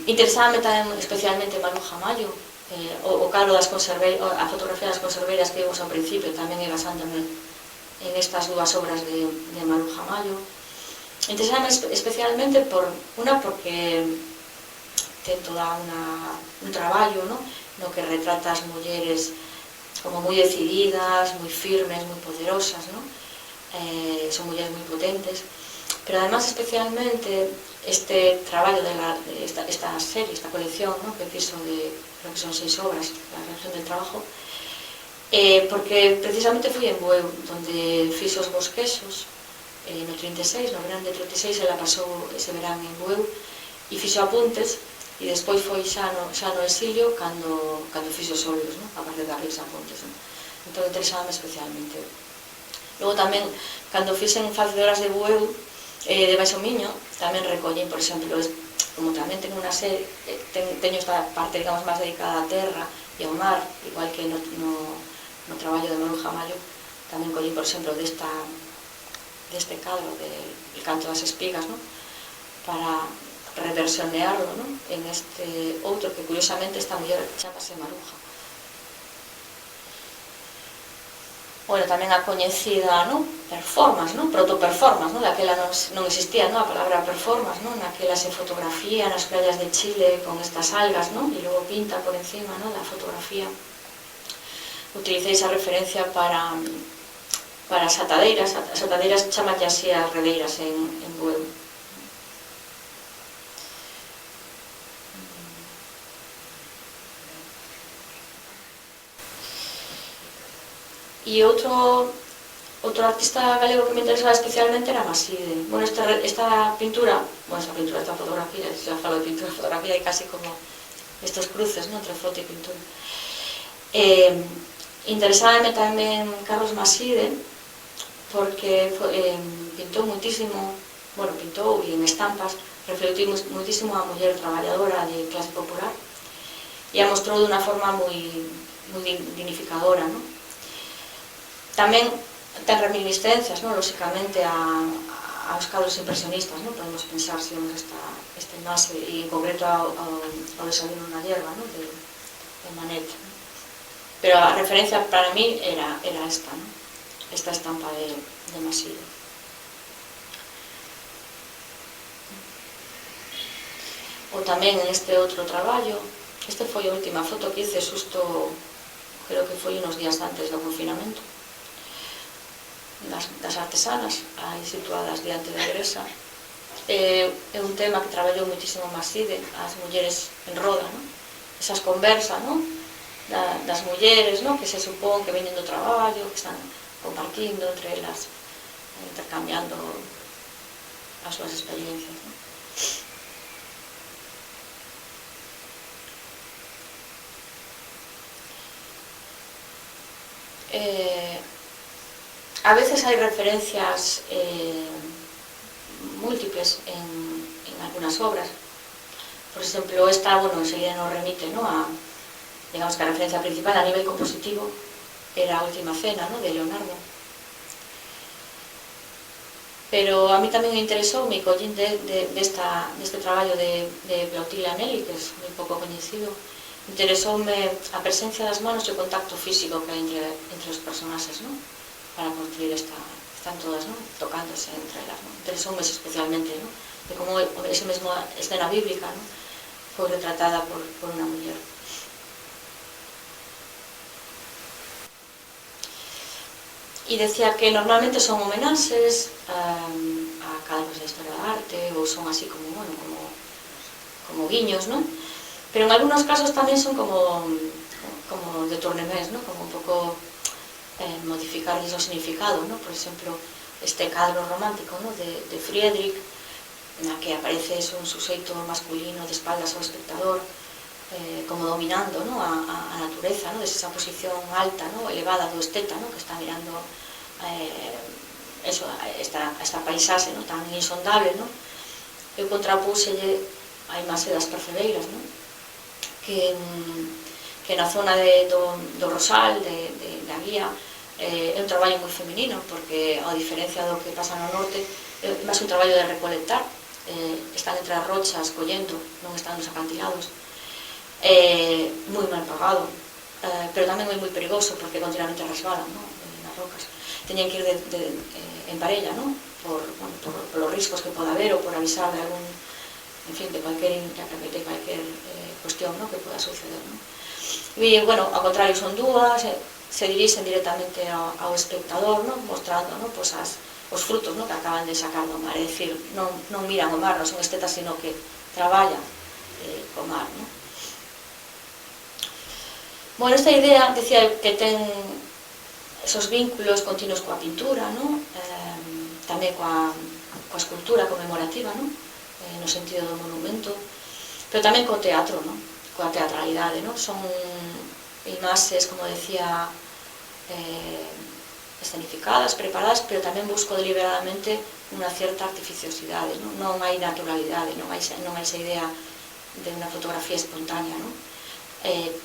Interesábame tamén especialmente Maruja Mayo, o cadro das conserveiras, a fotografía das conserveiras que vimos ao principio, tamén é basándome en estas dúas obras de Maruja Mayo. Interesábame especialmente porque ten toda un traballo, ¿no? No que retrata as mulleres como moi decididas, moi firmes, moi poderosas, ¿no? Son mulleres moi potentes, pero además especialmente este traballo de esta serie, esta colección, ¿no? Que fixo creo que son 6 obras, la reacción del trabajo, porque precisamente fui en Bueu, donde fixo os bosquesos, no 36, no verán de 36, ela pasou ese verán en Bueu, e fixo apuntes, e despois foi xa no exilio cando fixo os óleos, ¿no? A partir de aqueles apuntes, ¿no? Entón interesábame especialmente. Logo tamén, cando fixen facedoras de Bueu, de Baixo Miño, tamén recollín, por exemplo, como tamén teño unha serie, teño esta parte, digamos, máis dedicada á terra e ao mar, igual que no traballo de Maruja Mayo, tamén collín, por exemplo, deste cadro del Canto das Espigas, ¿no? Para reversionearlo, ¿no? En este outro que curiosamente esta muller chamase Maruja. Bueno, tamén a coñecida, ¿no? Performance, ¿no? Proto-performance, ¿no? Daquela non existía, ¿no? A palabra performance, ¿no? Naquela se fotografía nas playas de Chile con estas algas, ¿no? E logo pinta por encima, ¿no? Da fotografía. Utilicei esa referencia para as atadeiras. As atadeiras chamalle así as redeiras en Bueu. E outro artista galego que me interesaba especialmente era Maside. Bueno, esta fotografía, xa falo de pintura e fotografía, e casi como estos cruces, ¿no? Entre foto e pintura. Interesábame tamén Carlos Maside, porque pintou muitísimo, bueno, pintou e en estampas reflectiu muitísimo a muller traballadora de clase popular e a mostrou de unha forma moi dignificadora, ¿no? Tamén ten reminiscencias, ¿no? Lóxicamente aos cadros impresionistas, ¿no? Podemos pensar se vemos este envase e en concreto ao Desayuno na hierba, ¿no? de Manet. Pero a referencia para mí era esta, ¿no? Esta estampa de Maside. Ou tamén en este outro traballo, este foi a última foto que hice xusto, creo que foi unos días antes do confinamento, das artesanas aí situadas diante da igrexa. É un tema que traballou muitísimo Maside, as mulleres en roda, ¿no? Esas conversas, ¿no? Das mulleres, ¿no? Que se supón que veñen do traballo, que están compartindo entre elas, intercambiando as súas experiencias, ¿no? A veces hai referencias múltiples en algunas obras. Por exemplo, esta, bueno, enseguida nos remite, ¿no? Digamos que a referencia principal a nivel compositivo era a Última Cena, ¿no? De Leonardo. Pero a mí tamén me interesou, me collín deste traballo de Plautila Nelly, que é moi pouco coñecido. Interesoume a presencia das manos e o contacto físico que hai entre os personaxes, ¿no? Para construir están todas, ¿no? Tocándose entre elas, ¿no? Interesoume especialmente, ¿no? De como esa mesma escena bíblica, ¿no? Foi retratada por unha muller. E decía que normalmente son homenaxes a cadros da historia da arte, ou son así como, bueno, como guiños, ¿no? Pero en algunos casos tamén son como de tournemés, ¿no? Como un pouco modificarles o significado, ¿no? Por exemplo, este cadro romántico, ¿no? de Friedrich, na que aparece un suxeito masculino de espaldas ao espectador, como dominando, ¿no? a natureza, ¿no? Desde esa posición alta, ¿no? Elevada do esteta, ¿no? Que está mirando esta paisaxe, ¿no? Tan insondable, ¿no? Eu contrapúselle a imaxe das percebeiras, ¿no? Que na zona do Rosal, da Guía, é un traballo moi feminino, porque a diferencia do que pasa no norte, é máis un traballo de recolectar, están entre as rochas collendo, non están nos acantilados, moi mal pagado, pero tamén moi perigoso, porque continuamente resbalan, ¿no? Nas rocas. Teñen que ir en parella, ¿no? Por los riscos que poda haber, ou por avisar de algún, en fin, de cualquier cuestión, ¿no? Que poda suceder, ¿no? E, bueno, ao contrario, son dúas, se dirixen directamente ao espectador, ¿no? Mostrando, ¿no? Pues os frutos, ¿no? Que acaban de sacar do mar, é dicir, non miran o mar, non son estetas, sino que traballan co mar, ¿no? Bueno, esta idea, decía que ten esos vínculos continuos coa pintura, ¿no? Tamén coa escultura conmemorativa, ¿no? No sentido do monumento, pero tamén co teatro, ¿no? Coa teatralidade, ¿no? Son imaxes, como decía, escenificadas, preparadas, pero tamén busco deliberadamente unha certa artificiosidade, non hai naturalidade, non hai esa idea de unha fotografía espontánea, non?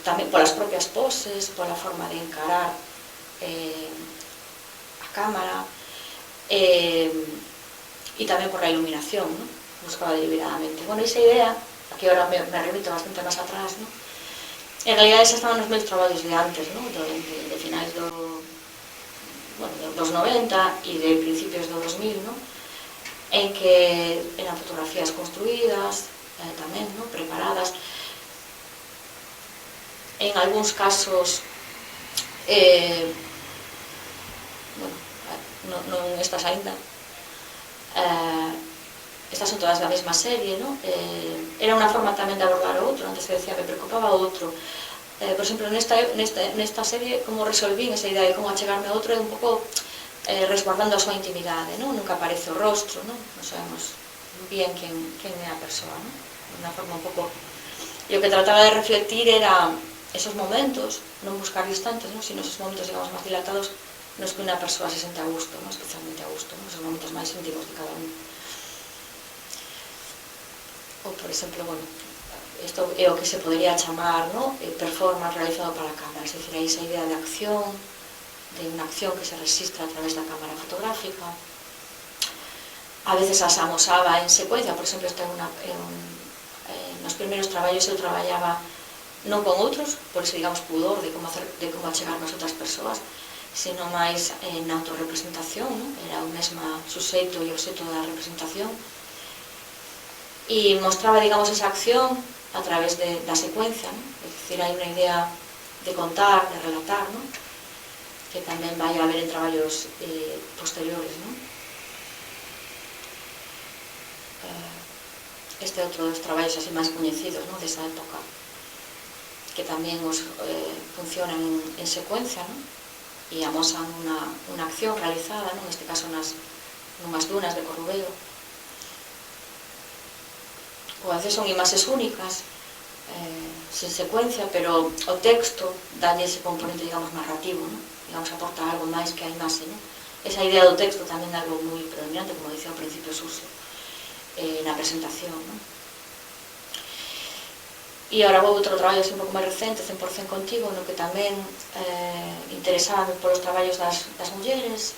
Tamén polas propias poses, pola forma de encarar cámara, e tamén por la iluminación, ¿no? Buscaba deliberadamente. Bueno, esa idea, aquí ahora me remito bastante máis atrás, ¿no? En realidad esas estaban nos meus traballos de antes, ¿no? De finais dos 90 e de principios do 2000, ¿no? En que eran fotografías construídas, tamén, ¿no? Preparadas. En algúns casos, bueno, non estas aínda, estas son todas da mesma serie, ¿no? Era unha forma tamén de abordar o outro, antes que decía, me preocupaba o outro. Por exemplo, nesta serie, como resolvín esa idea de como achegarme a outro é un pouco resguardando a súa intimidade, non? Nunca aparece o rostro, non? Non sabemos bien quen é a persoa, non? Unha forma un pouco... E o que trataba de reflectir era esos momentos, non buscar distantes, non? Sino esos momentos, digamos, máis dilatados nos que unha persoa se sente a gusto, non? Especialmente a gusto, non? Esos momentos máis íntimos de cada un. Ou, por exemplo, bueno, isto é o que se podría chamar, ¿no? Performance realizado para a cámara, es decir, esa idea de acción, de unha acción que se resistra a través da cámara fotográfica. A veces as amosaba en secuencia, por exemplo, nos primeiros traballos eu traballaba non con outros, por ese, digamos, pudor de como achegarme as outras persoas, sino máis na autorrepresentación, ¿no? Era o mesmo suxeito e obxeto da representación, e mostraba, digamos, esa acción a través da secuencia, ¿no? Es decir, hai unha idea de contar, de relatar, ¿no? Que tamén vai a haber en traballos posteriores, ¿no? Este é outro dos traballos así máis coñecidos, ¿no? Desa época, que tamén funcionan en secuencia, ¿no? E amosan unha acción realizada, ¿no? En este caso nunhas dunas de Corrubeo. Ou a veces son imaxes únicas, sin secuencia, pero o texto dalle ese componente, digamos, narrativo, ¿no? Digamos, aporta algo máis que a imaxe, ¿no? Esa idea do texto tamén é algo moi predominante, como dicía ao principio Suso, na presentación, ¿no? E agora vou outro traballo así un pouco máis recente, 100% contigo, no que tamén interesaba polos traballos das mulleres,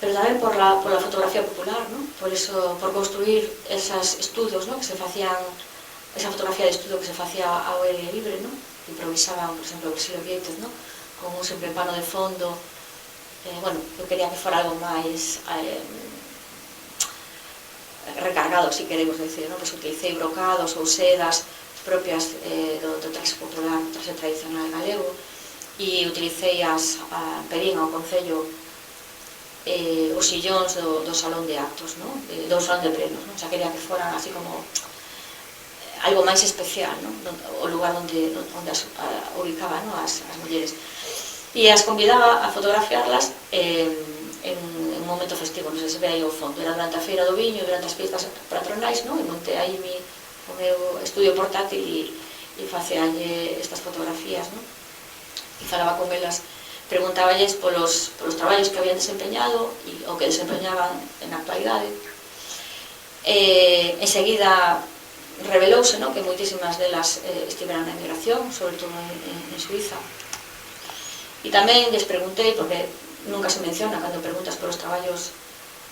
pero tamén por la fotografía popular, ¿no? Por construir esos estudos, ¿no? Que se facían, esa fotografía de estudo que se facía ao aire libre, ¿no? Improvisaban, por exemplo, Virgilio Viéitez, ¿no? Con un simple pano de fondo. Bueno, eu quería que fora algo máis recargado, si queremos decir, ¿no? Pues utilicei brocados ou sedas propias do traxe popular, do traxe tradicional galego, e utilicei pedín ao Concello os sillóns do salón de actos, ¿no? Do salón de plenos, ¿no? O sea, quería que foran así como algo máis especial, ¿no? O lugar onde ubicaba, ¿no? As mulleres, e as convidaba a fotografiarlas en un momento festivo. Non sei se ve aí ao fondo, era durante a feira do viño, durante as fiestas patronais, ¿no? E montei aí o meu estudio portátil e facealle estas fotografías, ¿no? E falaba con elas, preguntaballes polos traballos que habían desempeñado ou que desempeñaban na actualidade. Enseguida revelouse, ¿no? Que moitísimas delas estiveran na emigración, sobre todo en Suiza. E tamén lles preguntei, porque nunca se menciona cando preguntas polos traballos,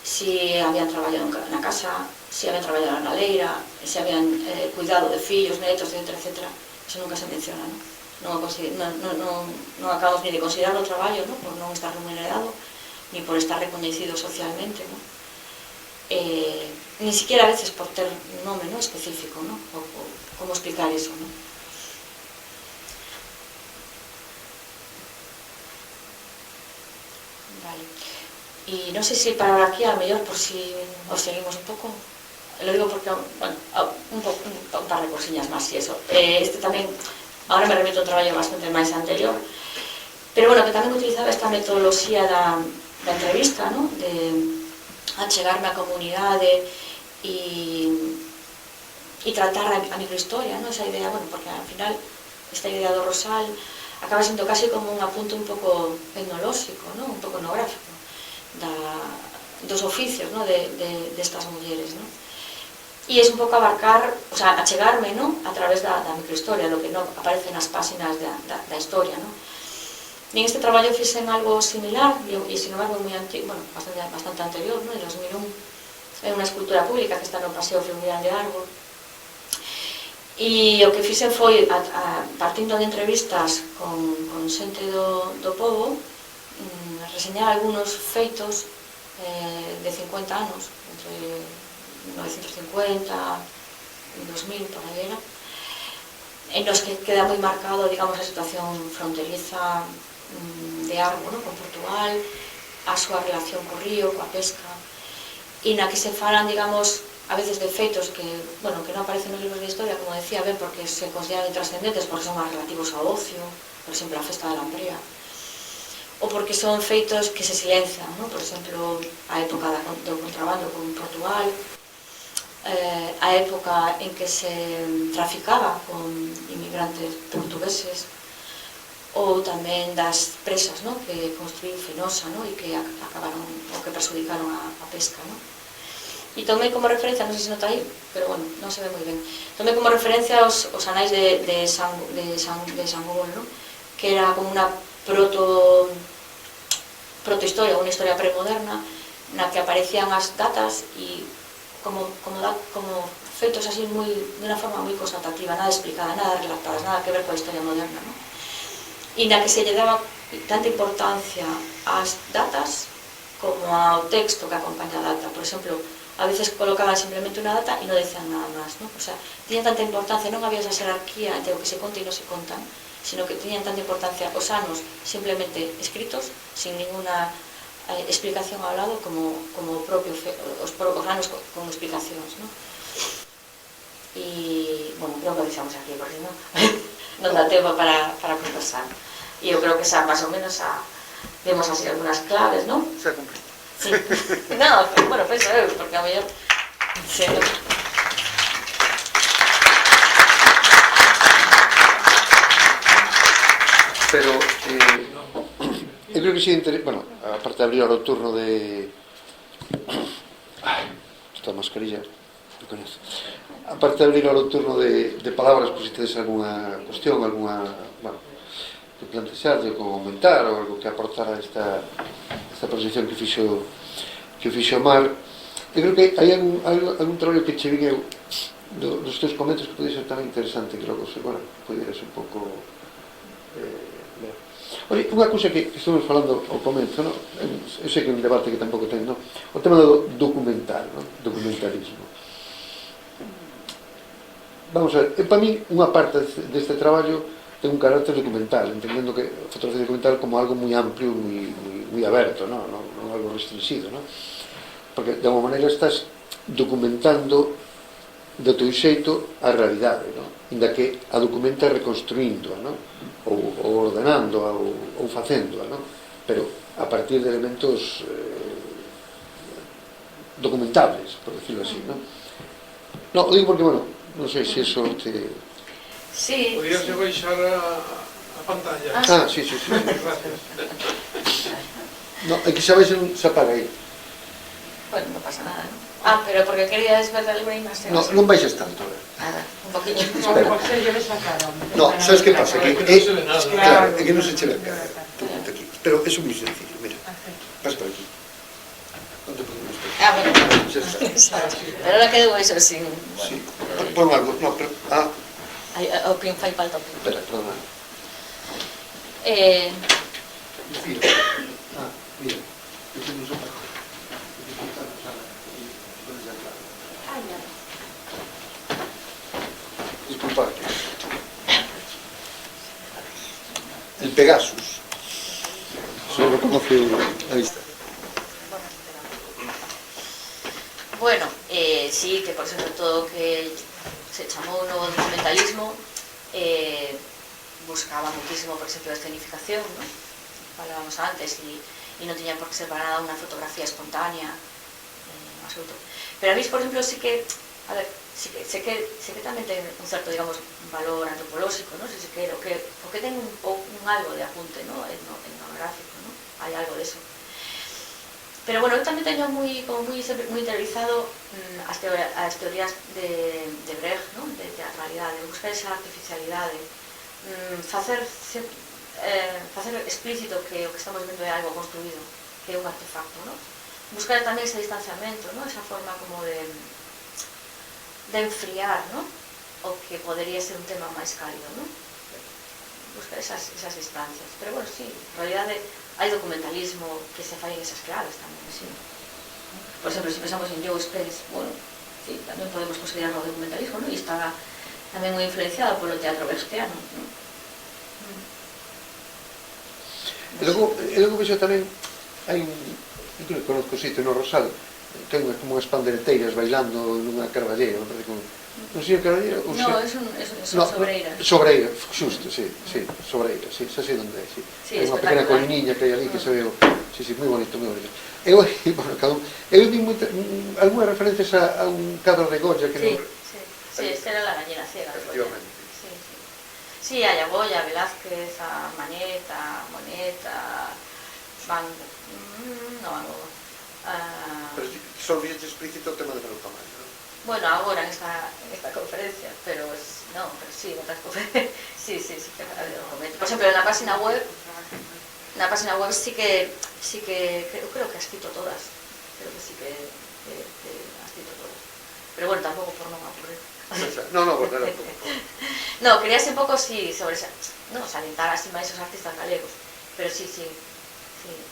si habían traballado na casa, si habían traballado na leira, si habían cuidado de fillos, netos, etc. Eso nunca se menciona, ¿no? Non acabamos ni de considerar o traballo, ¿no? Por non estar remunerado, ni por estar recoñecido socialmente, ¿no? Ni siquiera a veces por ter un nome, ¿no? Específico, ¿no? O como explicar eso, ¿no? Vale. Y non sei se parar aquí, a lo mellor, por si os seguimos un pouco. Lo digo porque, bueno, un par de cosillas máis y eso. Este tamén... Ahora me remito a un traballo bastante máis anterior, pero bueno, que tamén utilizaba esta metodoloxía da entrevista, ¿no? De achegarme á comunidade e tratar a microhistoria, ¿no? Esa idea, bueno, porque al final esta idea do Rosal acaba sendo casi como un apunto un pouco etnolóxico, ¿no? Un pouco etnográfico dos oficios, ¿no? Destas mulleres, ¿no? E é un pouco abarcar, o sea, achegarme, ¿no? A través da microhistoria, lo que non aparece nas páxinas da historia, ¿no? Nin este traballo fixen algo similar, e sin embargo moi antigo, bueno, bastante anterior, ¿no? En 2001, é unha escultura pública que está no Paseo Fluvial de Arbo. E o que fixen foi, partindo de entrevistas con xente do pobo, reseñar algúns feitos de 50 anos, entre 1950 e 2000, por aí era, en los que queda moi marcado, digamos, a situación fronteriza de Arbo, ¿no? Con Portugal, a súa relación co río, coa pesca, e na que se falan, digamos, a veces de feitos que, bueno, que non aparecen nos libros de historia, como decía, ben, porque se consideran intrascendentes, porque son máis relativos ao ocio, por exemplo, a festa da Lambrea, ou porque son feitos que se silencian, ¿no? Por exemplo, a época do contrabando con Portugal, a época en que se traficaba con inmigrantes portugueses, ou tamén das presas, ¿no? Que construíu Fenosa, ¿no? E que acabaron, ou que perjudicaron a pesca, ¿no? E tomei como referencia, non sei se nota aí, pero bueno, non se ve moi ben, tomei como referencia os anais de Sangol, ¿no? Que era como unha protohistoria, unha historia premoderna, na que aparecían as datas e como feitos así moi, de unha forma moi constatativa, nada explicada, nada relatadas, nada que ver coa historia moderna, ¿no? E na que se lle daba tanta importancia ás datas como ao texto que acompaña a data. Por exemplo, a veces colocaban simplemente unha data e non decían nada máis, ¿no? O sea, tiñan tanta importancia, non había esa xerarquía entre o que se conta e non se contan, sino que teñan tanta importancia os anos simplemente escritos, sin ninguna explicación ao lado, como os anos con explicacións, ¿no? E, bueno, creo que o deixamos aquí, porque non dá tempo para conversar. E eu creo que xa, máis ou menos, vemos así algunas claves, ¿no? Xa cumprí. Sí. No, bueno, penso eu, porque a mellor... Sí, no. Pero eu creo que sí, bueno, aparte de abrir ahora o turno de... Esta mascarilla, non coñezo. Aparte de abrir ahora o turno de palabras, pues, se tedes alguna cuestión, alguna... Bueno, que plantexarlle, como aumentar ou algo que aportar a esta proxección que fixo Mar. Eu creo que hai algún traballo que che vin eu dos teus comentos que pode ser tan interesante que logo, bueno, poderes un pouco ver. Oye, unha cousa que estamos falando ao comenzo, no? Eu sei que é un debate que tampouco ten, no? O tema do documental, no? Documentalismo. Vamos a ver, para mí unha parte deste traballo ten un carácter documental, entendendo que a fotografía documental como algo moi amplio, moi aberto, non algo restringido, non? Porque de alguma maneira estás documentando do teu xeito a realidade, non? Inda que a documenta reconstruíndoa, non? Ou ordenándoa, ou facéndoa, non? Pero a partir de elementos documentables, por decirlo así, non? Non, o digo porque, bueno, non sei se eso te... Sí. Podrías baixar a pantalla. Sí. Gracias. No, é que xa vais se apaga aí. Bueno, non pasa nada, ¿no? Pero porque querías ver alguna imagen. No, non baixes tanto, Nada, un poquinho. Espera. No, sabes que pasa? Que claro, é que non se che ve a cara. Pero é moi sencillo, mira. Vas por aquí. Non te podemos ver. Bueno. Pero ahora quedo eso sin... Sí. Pon algo, no, pero... O que fai falta o pinto. Espera, perdona. Mira. Mira. Eu teño outra cosa. Disculpad. El Pegasus. Solo lo conoce a vista. Bueno, sí, que por sobre todo que se chamou no documentalismo, buscaba muchísimo, por exemplo, a escenificación, ¿no? Falábamos antes, e non tiña por que ser para nada unha fotografía espontánea, en absoluto. Pero a mí, por exemplo, sí que, a ver, sí que tamén ten un certo, digamos, valor antropolóxico, ¿no? Si se quere, o que ten un algo de apunte, ¿no? Etnográfico, ¿no? Hai algo de eso. Pero bueno, eu tamén teño moi interiorizado as teorías de Brecht, ¿no? De teatralidade, buscar esa artificialidade, facer facer explícito que o que estamos vendo é algo construído, que é un artefacto, non? Buscar tamén ese distanciamento, non? Esa forma como de enfriar, non? O que podería ser un tema máis cálido, non? Buscar esas distancias. Pero, bueno, sí, en realidade hai documentalismo que se fai en esas claves tamén, sí. Por exemplo, se pensamos en Joe Spence, bueno, sí, tamén podemos considerarlo documentalismo, non? E está tamén moi influenciado polo teatro brechtiano, non? E logo vexo tamén, hai un, eu creo que conozco o sitio no Rosal, ten como unhas pandereteiras bailando nunha carballeira, me parece como... Non sei a carballeira? No, son sobreiras. Sobreira, xusto, sí, sobreira, sí, xa sei onde é, sí. É unha pequena coliniña que hai ali que se ve, sí, moi bonito, moi bonito. Eu, bueno, cada un, eu vi algunhas referencias a un cadro de Goya que... Sí, esta era la gallina ciega de Goya. Sí, a Yagoya, a Velázquez, a Mañeta, a Moneta, Van Gogh. Pero só vi explícito o tema de Benito Tamayo, non? Bueno, agora en esta conferencia, pero sí, en otras conferencias, sí, que comento. Por exemplo, na página web sí que creo que as cito todas, creo que sí que as cito todas. Pero bueno, tampouco por non aburrir. No, queríase un pouco, sí, sobre salientar así máis os artistas galegos, pero sí,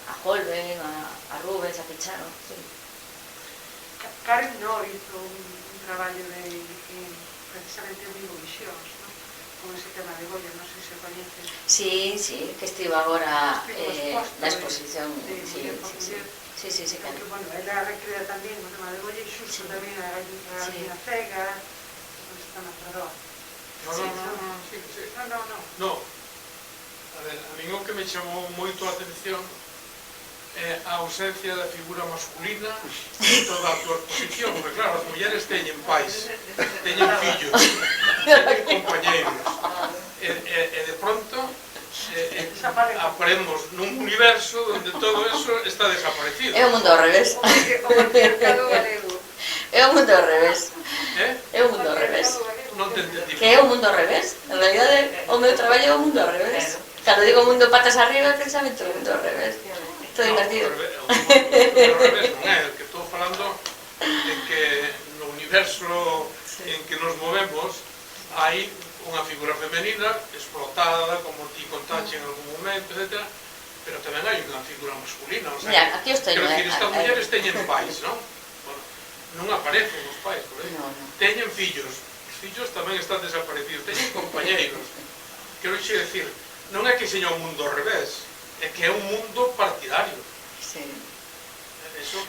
a Holben, a Rubens, a Pichano, sí. Karen no hizo un traballo precisamente en Vigo Visións, ¿no? Con ese tema de Goya, non sei se o coñeces. Sí, que estivo agora na exposición. Sí, claro. Bueno, ela recrea tamén o tema de Goya e xusto tamén a gallina cega, está na Tradoa. No. A ver, a min o que me chamou moito a atención é a ausencia da figura masculina en toda a túa exposición, porque claro, as mulleres teñen pais, teñen fillos, teñen compañeiros, e de pronto aparemos nun universo onde todo eso está desaparecido. É o mundo ao revés. O matriarcado galego. É o mundo ao revés. É o mundo ao revés. Non te entendí. Que é o mundo ao revés. En realidade, o meu traballo é o mundo ao revés. Cando digo o mundo patas arriba, é precisamente o mundo ao revés. Todo invertido. O mundo ao revés non é, o que estou falando é que no universo en que nos movemos hai unha figura femenina explotada, como ti contaxe en algún momento, etc. Pero tamén hai unha figura masculina. O sea, mira, aquí os teño. Quero dicir, estas mulleres teñen pais, non? Bueno, non aparecen os pais, por aí. Teñen fillos. Os fillos tamén están desaparecidos. Teñen compañeiros. Quero dicir, non é que seña un mundo ao revés, é que é un mundo partidario. Sí.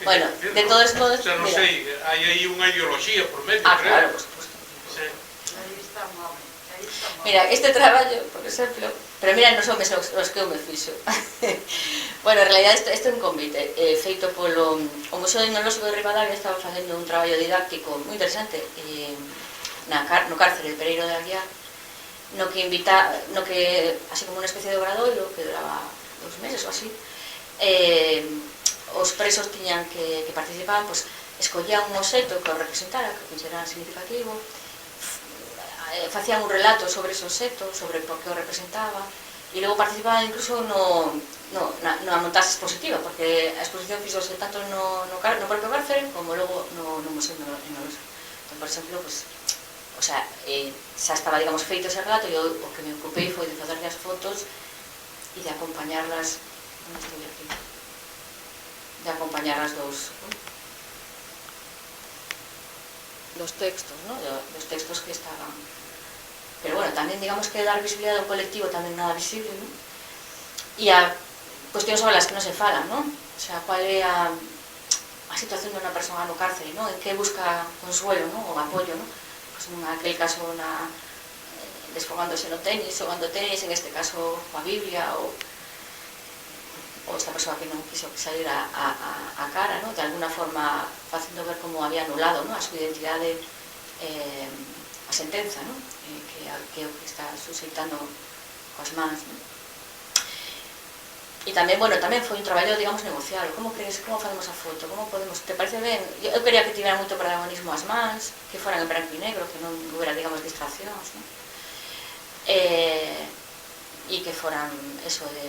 Bueno, de todos modos... O sea, non sei, hai aí unha ideoloxía por medio, creo. Claro, por supuesto. Sí. Aí está un home. Mira, este traballo, por exemplo, pero mira, non son os que eu me fixo. Bueno, en realidad isto é un convite feito polo Museo Etnolóxico de Ribadavia. Estaba facendo un traballo didáctico moi interesante no cárcere de Pereiro de Aguiar, no que así como unha especie de obradoiro que duraba 2 meses ou así, os presos tiñan que participaban, pues, escollían un obxecto que o representara, que consideran significativo, facían un relato sobre ese obxecto, sobre por que o representaba, e logo participaban incluso na montaxe expositiva, porque a exposición fixose tanto no propio cárcere como logo no Museo Etnolóxico. Entón, por exemplo, pues, o sea, xa estaba, digamos, feito ese relato, e o que me ocupei foi de facerle as fotos e de acompañarlas, de acompañar as dos textos, ¿no? Dos textos que estaban. Pero bueno, tamén digamos que dar visibilidade ao colectivo tamén nada visible, ¿no? E a cuestións sobre as que non se falan, ¿no? O sea, cual é a situación de unha persoa no cárcere, ¿no? En que busca consuelo, ¿no? O apoio, ¿no? Pues en aquel caso desfogándose no tenis, xogando tenis, en este caso coa Biblia, ou esta persoa que non quiso salir a cara, ¿no? De alguna forma facendo ver como había anulado, ¿no? A súa identidade, a sentenza, ¿no? Que é o que está suscitando coas mans, ¿no? E tamén, bueno, tamén foi un traballo, digamos, negociado. Como facemos a foto? Como podemos... Te parece ben? Eu quería que tivera moito protagonismo as mans, que foran en branco e negro, que non houbera, digamos, distraccións, ¿no? y que fueran eso de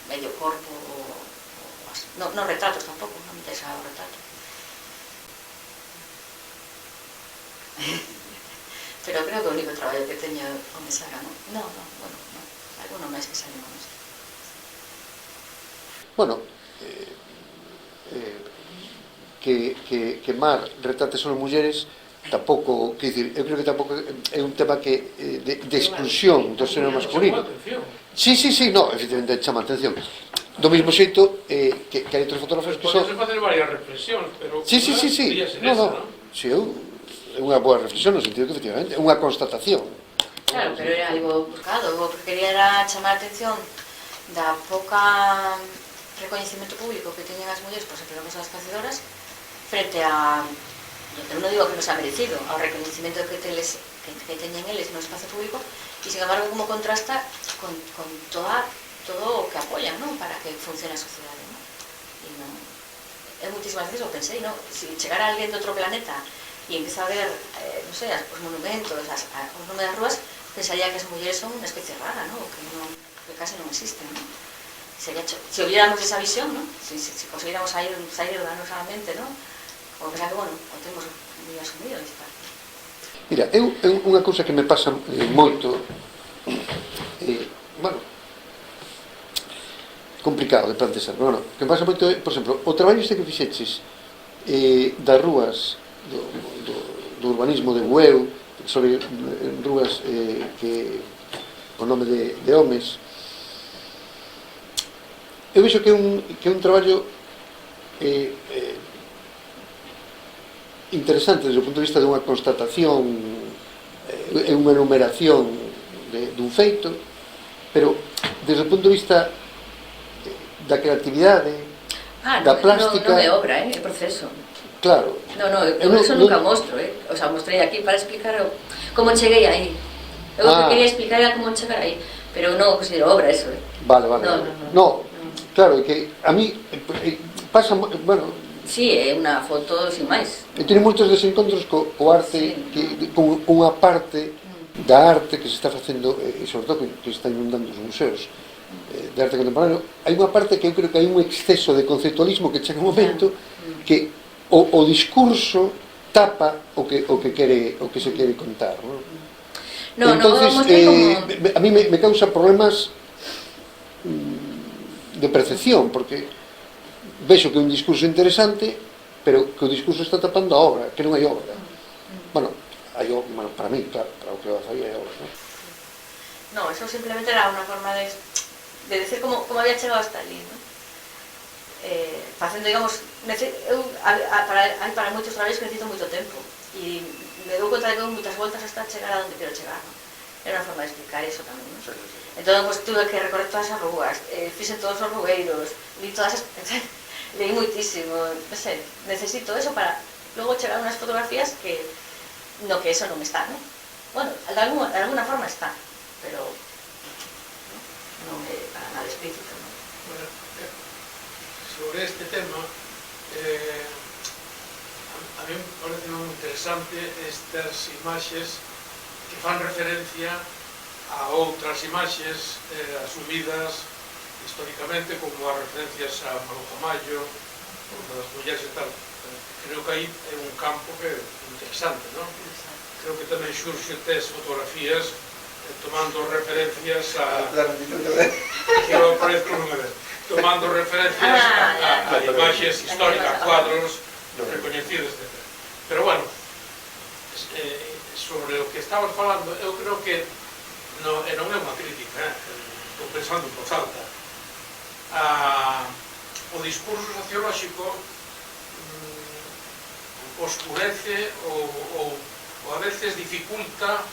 medio corpo o así. No retratos tampoco, no me interesaba el retrato. Pero creo que o único traballo que teño onde saca, non? No, algunos meses que salimos isto. Bueno, que Mar retrate solo mulleres tampouco, quer dicir, eu creo que tampouco é un tema que de exclusión do xénero masculino. Sí, no, efectivamente chama a atención. Do mesmo xeito que hai outros fotógrafos que son... Podemos facer varias reflexións, pero... Sí, é unha boa reflexión no sentido que efectivamente é unha constatación. Claro, pero era algo buscado. O que quería era chamar a atención da pouca recoñecimento público que teñen as mulleres, por exemplo, as cacedoras, frente a, eu non digo que non sea merecido, ao reconhecimento que teñen eles no espacio público, e sin embargo como contrasta con todo o que apoyan, non? Para que funcione a sociedade, non? E non, eu muitísimas veces o pensei, non? Se chegara alguén de outro planeta e empeza a ver, non sei, os monumentos, os nomes das rúas, pensaría que as mulleres son unha especie rara, non? Que casi non existen, non? Se olvidáramos esa visión, ¿no? Si conseguíramos salir da nosa mente, ¿no? Como pensar que, bueno, o temos moi asumido esta. Mira, unha cousa que me pasa moito, bueno, complicado de plantexar, bueno, que me pasa moito, por exemplo, o traballo este que fixeches das rúas do urbanismo de Bueu, sobre rúas que o nome de homes, eu vexo que é un traballo interesante desde o punto de vista dunha constatación e unha enumeración dun feito, pero desde o punto de vista da creatividade, da plástica... Non é obra, é proceso. Claro. Eu eso nunca mostro, o sea, mostrei aquí para explicar como cheguei aí. Eu o que quería explicar era como chegar aí, pero non considero obra eso, Vale. No, claro, que a mí pasa, bueno... Sí, é unha foto sin máis. Eu teño moitos desencontros co arte, con unha parte da arte que se está facendo, e sobre todo que está inundando os museos de arte contemporáneo. Hai unha parte que eu creo que hai un exceso de conceptualismo que chega un momento que o discurso tapa o que se quere contar, non? Entonces, a mí me causa problemas de percepción, porque vexo que é un discurso interesante, pero que o discurso está tapando a obra, que non hai obra. Bueno, para mí, claro, para o que vai facer hai obra, non? No, eso simplemente era unha forma de decir como había chegado hasta ali, non? Facendo, digamos, para moitos traballos que necesito moito tempo, e me dou conta de que moitas voltas hasta chegar a onde quero chegar, non? Era unha forma de explicar eso tamén, non? Entón, pues, tuve que recorrer todas as rúas, fixen todos os rugueiros, li todas as... leí moitísimo, non sei, necesito eso para logo chegar a unhas fotografías que eso non está, non? Bueno, de alguna forma está, pero non é para nada explícito, non? Bueno, sobre este tema, a mí me parece moi interesante estas imaxes que fan referencia a outras imaxes asumidas históricamente como as referencias a Manuel Ramallo, das mulleres e tal. Creo que aí é un campo que é interesante, non? Creo que tamén Xurxo tes fotografías tomando referencias a... que eu aparezco non me ves. Tomando referencias a imaxes históricas, cuadros recoñecidos, etc. Pero bueno, sobre o que estabas falando, eu creo que non é unha crítica, estou pensando en voz alta. O discurso sociolóxico oscurece ou a veces dificulta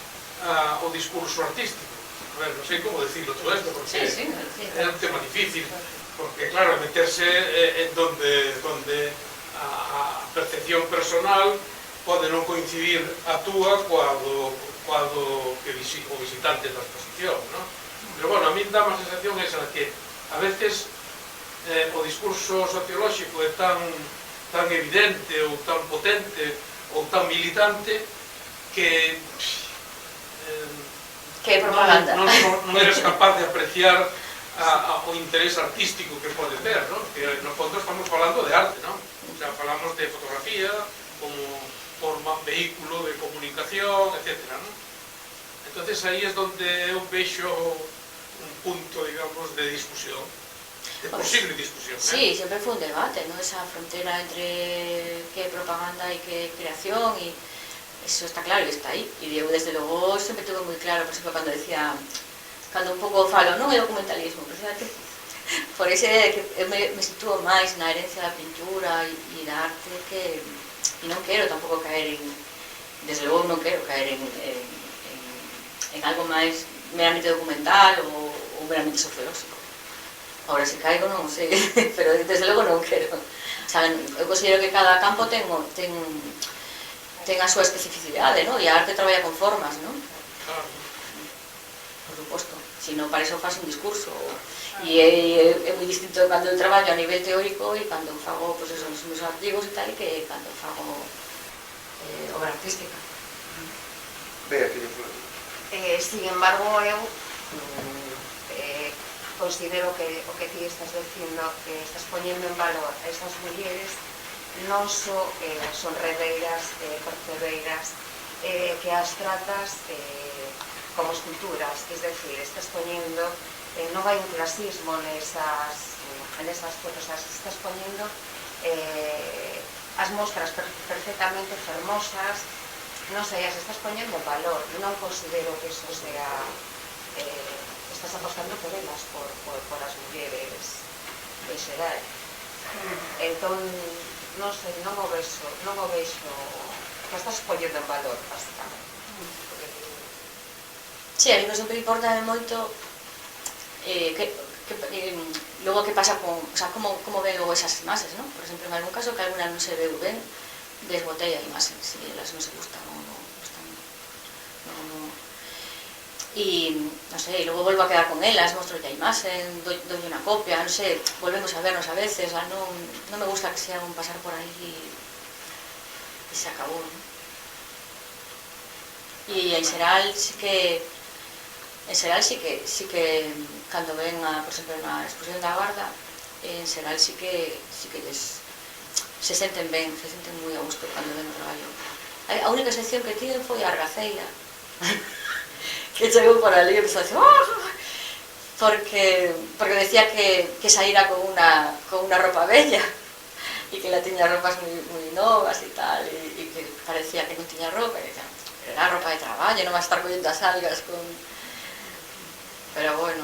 o discurso artístico. A ver, non sei como decirlo todo isto, porque é un tema difícil, porque claro, meterse en donde a percepción personal pode non coincidir a túa coado que o visitante da exposición, non? Pero bueno, a mí dá má sensación esa que a veces o discurso sociolóxico é tan evidente ou tan potente ou tan militante que Que propaganda. Non eres capaz de apreciar o interés artístico que pode ter, non? Que no fondo estamos falando de arte, non? O sea, falamos de fotografía como forma, vehículo de comunicación, etc., non? Entonces aí es donde eu vexo un punto, digamos, de discusión, de posible discusión. Sí, siempre fue un debate, ¿no? Esa frontera entre qué propaganda y qué creación, y eso está claro y está ahí. Y eu, desde logo, sempre tuve moi claro, por exemplo, cando decía, cando un pouco falo, non é documentalismo, precisamente por ese que eu me sitúo máis na herencia da pintura e da arte, que e non quero tampouco caer en, desde logo non quero caer en algo máis meramente documental ou meramente sociolóxico. Agora, se caigo, non sei, pero desde logo non quero. O sea, eu considero que cada campo ten a súa especificidade, non? E a arte traballa con formas, non? Claro. Por suposto. Si non, para eso faz un discurso. E é moi distinto cando eu traballo a nivel teórico e cando fago, pois, os meus artigos e tal, que cando fago obra artística. Vea, que yo falo. Sin embargo, eu considero que o que ti estás dicindo, que estás poñendo en valor a esas mulleres non só son redeiras, percebeiras, que as tratas como esculturas, es decir, estás poñendo, non hai un clasismo nesas fotos, estás poñendo as mostras perfectamente fermosas, non sei, as estás poñendo en valor. Non considero que eso sea, estás apostando por elas, por as mulleres en xeral. Entón, non sei, non o vexo, que estás poñendo en valor, básicamente. Sí, a mí sempre importa moito logo que pasa con, o sea, como ven logo esas imaxes, non? Por exemplo, en algún caso que alguna non se veu ben, desbotella a imaxen, se elas non se gustan ou non gustan, non. E, non sei, logo volvo a quedar con elas, mostro a imaxen, dolle unha copia, non sei, volvemos a vernos a veces, non me gusta que sea un pasar por aí e se acabou, non? E en xeral sí que cando ven, por exemplo, na exposición da Garda, en xeral sí que se senten ben, se senten moi a gusto cando ven o traballo. A única excepción que tiven foi a Argaceira, que chegou por ali e empezou a decir porque decía que saíra con unha ropa bella e que la tiña ropas moi novas e tal, e que parecía que non tiña ropa, e decía, pero era ropa de traballo, non vas a estar collendo as algas con... Pero bueno,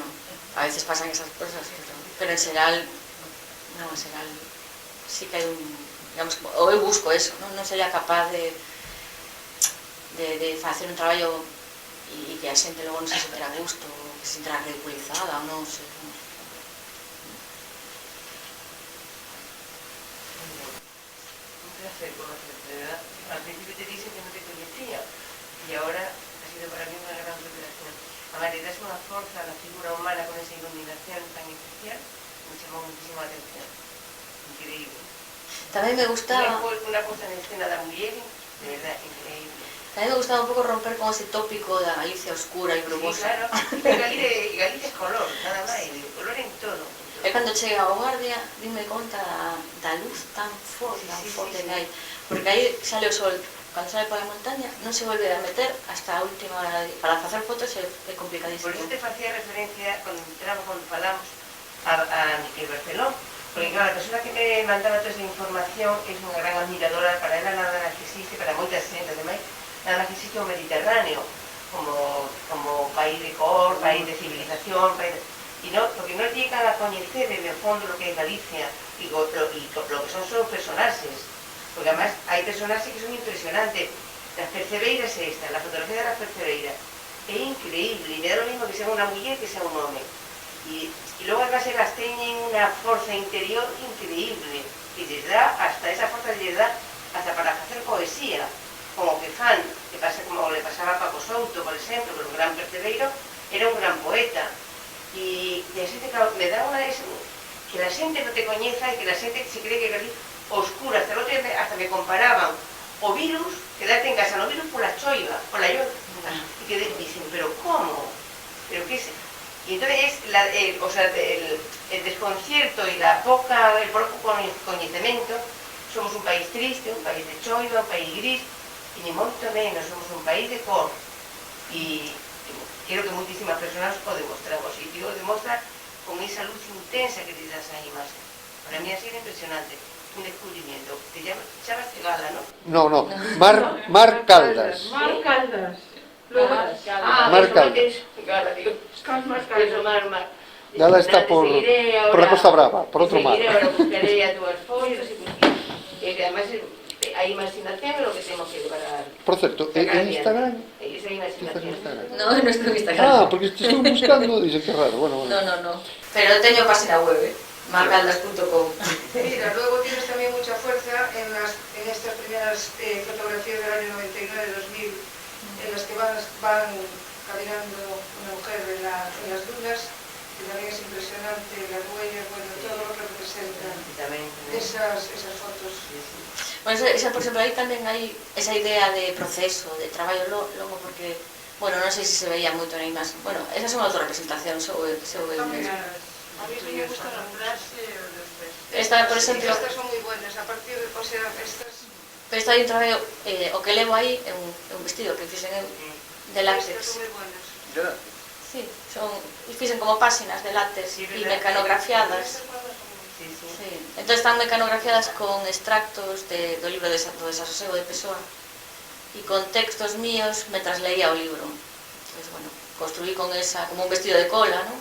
a veces pasan esas cosas, pero en xeral, non, en xeral sí que hai un, digamos, ou eu busco eso, non sería capaz de facer un traballo e que a xente logo non se sentera a gusto, que se sentera ridiculizada, ou non sei. Un placer conocerte, ¿verdad? Al principio te dije que no te conocía y ahora ha sido para mí una gran revelación. Amarida es una fuerza, la figura humana con esa iluminación tan especial, me llamó muchísimo la atención. Increíble. Tamén me gustaba... Una puesta en escena de mujer, de verdad, increíble. Tamén me gustaba un pouco romper con ese tópico da Galicia oscura e brumosa. Sí, claro, Galicia es color, nada máis, color en todo. E cando chega ao Guardia, dime conta da luz tan forte que hai, porque aí sale o sol. Cando sale pola montaña non se volve a meter hasta a última hora. Para facer fotos é complicadísimo. Por eso te facía referencia cando falamos a Miquel Barceló, porque claro, a persona que me mandaba toda esa información é unha gran admiradora, para ela nada máis que existe, para moitas xente ademais, nada máis que existe o Mediterráneo como país de cor, país de civilización, e no, porque non llegan a coñecer en el fondo lo que é Galicia e lo que son só personaxes. Porque además hai personaxes que son impresionantes. Las percebeiras é esta, la fotografía das percebeiras é increíble, e me dá lo mismo que sea unha muller que sea un home, e logo as las teñen unha forza interior increíble, que lles dá, hasta esa forza lles dá hasta para facer poesía, como que fan, que pasa como le pasaba a Paco Souto, por exemplo, que era un gran percebeiro, era un gran poeta, e a xente, claro, me dá unha que la xente non te coñeza e que la xente se cree que é oscura, hasta me comparaban o virus, quedarte en casa, no virus pola choiva, pola llora, e que dicen, pero como? Y entonces o sea, el desconcierto y el poco conocimiento. Somos un país triste, un país de choiva, un país gris, e ni moito menos, somos un país de cor. E creo que moitísimas personas o demostramos, e digo, demostra con esa luz intensa que te das a imagen. Para mí ha sido impresionante, un descubrimiento. Te llamas Cegala, ¿no? No, Mar Caldas. Mar Caldas. Mar Caldas. Gala, digo. Mar Caldas. Gala está por la Costa Brava, por outro mar. Seguiré, ahora buscaré a túas fotos e que además a imaginación é o que temos que levar a... Por certo, en Instagram... Esa imaginación. No, non estou en Instagram. Porque te estou buscando, dice que raro, bueno. No. Pero teño página web, marcaldas.com. Mira, luego tienes también mucha fuerza en estas primeras fotografías del año 99-2000, en las que van caminando una mujer en las dunas, que también es impresionante, las huellas, bueno, todo lo que representan esas fotos. Bueno, por exemplo, aí tamén hai esa idea de proceso, de traballo longo, porque, bueno, non sei se se veía moito na imagen. Bueno, esas son autorrepresentacións, ou eu mesmo. A mí me gusta la frase o después. Esta, por exemplo... Estas son moi buenas, a partir de, o sea, estas... Pero está aí un traballo, o que levo aí é un vestido que fixen eu de látex. Estas son moi buenas. Sí, fixen como páxinas de látex e mecanografiadas. Sí. Entón están mecanografiadas con extractos do libro do Desasosego de Pessoa e con textos míos mentras leía o libro. Entón, bueno, construí con esa, como un vestido de cola, ¿no?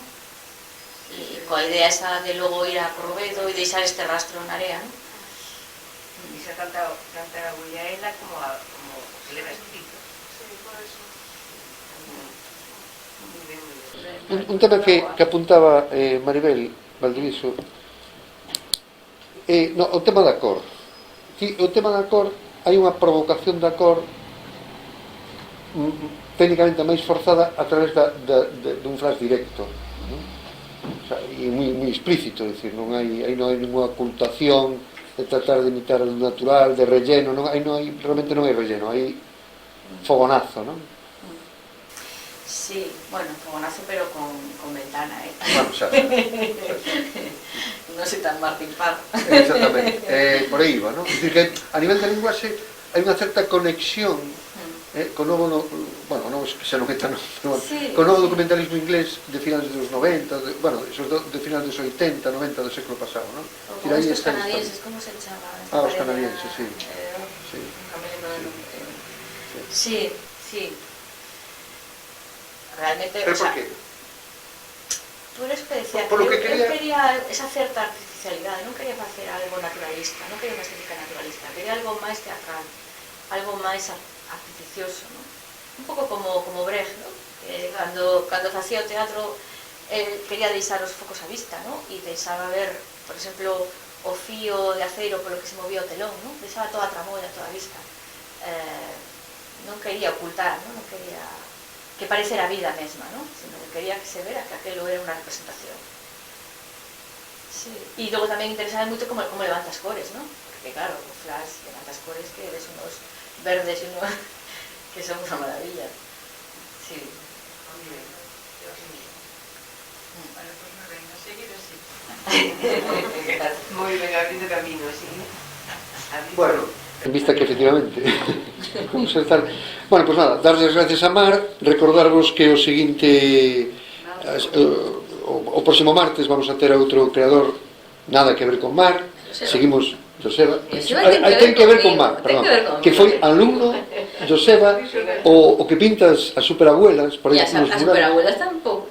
E coa idea esa de logo ir a Corrobedo e deixar este rastro na area, ¿no? E xa tanta agüilla ela como que le va escrito. Sí, por eso. Un tema que apuntaba Maribel Valdiviso, o tema da cor. O tema da cor, hai unha provocación da cor técnicamente máis forzada a través dun flash directo, non? O sea, e moi explícito, decir, non hai ninguna ocultación de tratar de imitar o natural, de relleno, realmente non hai relleno, hai fogonazo, non? Sí, bueno, fogonazo pero con ventana, Bueno, xa. Non sei tan Martín Parr. Exactamente, por aí va, non? Dicir que a nivel da linguaxe hai unha certa conexión con novo, bueno, non xa non está, con novo documentalismo inglés de finales dos 90, de finales dos 80, 90 do século pasado, non? Como estos canadienses, como se chama? Os canadienses, sí. Sí. Realmente, pero por qué? Por eso que decía, por lo que eu quería esa certa artificialidade, non quería facer algo naturalista, non quería unha estética naturalista, quería algo máis teatral, algo máis artificioso, non? Un pouco como Brecht, non? Cando facía o teatro, quería deixar os focos a vista, non? E deixaba ver, por exemplo, o fío de aceiro polo que se movía o telón, non? Deixaba toda a tramolla, toda a vista. Non quería ocultar, non quería que parecera a vida mesma, ¿no? Sino que quería que se vera que aquilo era unha representación. Sí. E logo tamén interesaba moito como levanta as cores, ¿no? Porque claro, o flash levanta as cores que ves unos verdes e unos que son unha maravilla. Sí. Vale, pues muy bien, a seguir así. Moi ben, abrindo camino, así. Bueno, en vista que efectivamente vamos a estar... Bueno, pues nada, darles gracias a Mar, recordarvos que o seguinte o próximo martes vamos a ter a outro creador nada que ver con Mar, seguimos Joseba, ten que ver con Mar, perdón, que foi alumno Joseba, o que pintas as superabuelas, por aí as superabuelas tampouco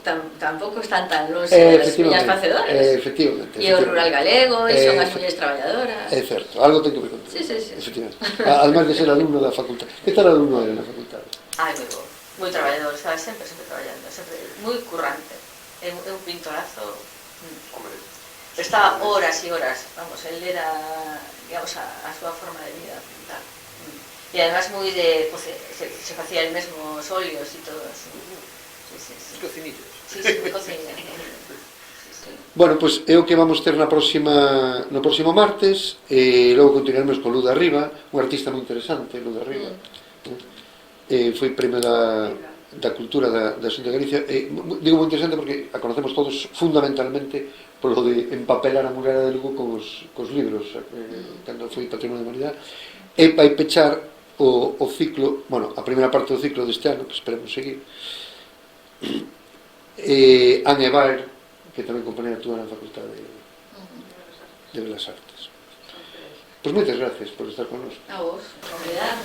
están tan longe das miñas facedoras. Efectivamente. E o rural galego, e son as mulleres traballadoras. É certo, algo ten que ver con todo. Sí. Efectivamente. Además de ser alumno da facultad. Que tal alumno era na facultad? Ai, moi bo, moi traballador, estaba sempre traballando, sempre moi currante. É un pintorazo. Estaba horas e horas, vamos, él era, digamos, a súa forma de vida pintar. E además moi de, se facía el mesmo os óleos e todo así. Os cocinillos. Sí, moi cocinillo. Bueno, pois é o que vamos ter no próximo martes, e logo continuaremos con Luz de Arriba, un artista moi interesante, Luz de Arriba. Foi premio da da cultura da Xunta de Galicia. Digo moi interesante porque a conocemos todos fundamentalmente polo de empapelar a muralla de Lugo cos libros, cando foi Patrimonio da Humanidade, e vai pechar o ciclo, bueno, a primeira parte do ciclo deste ano, que esperemos seguir, Ane Baer, que tamén compañera túa na Facultade de Belas Artes. Pois moitas gracias por estar con nós. A vos, obrigado.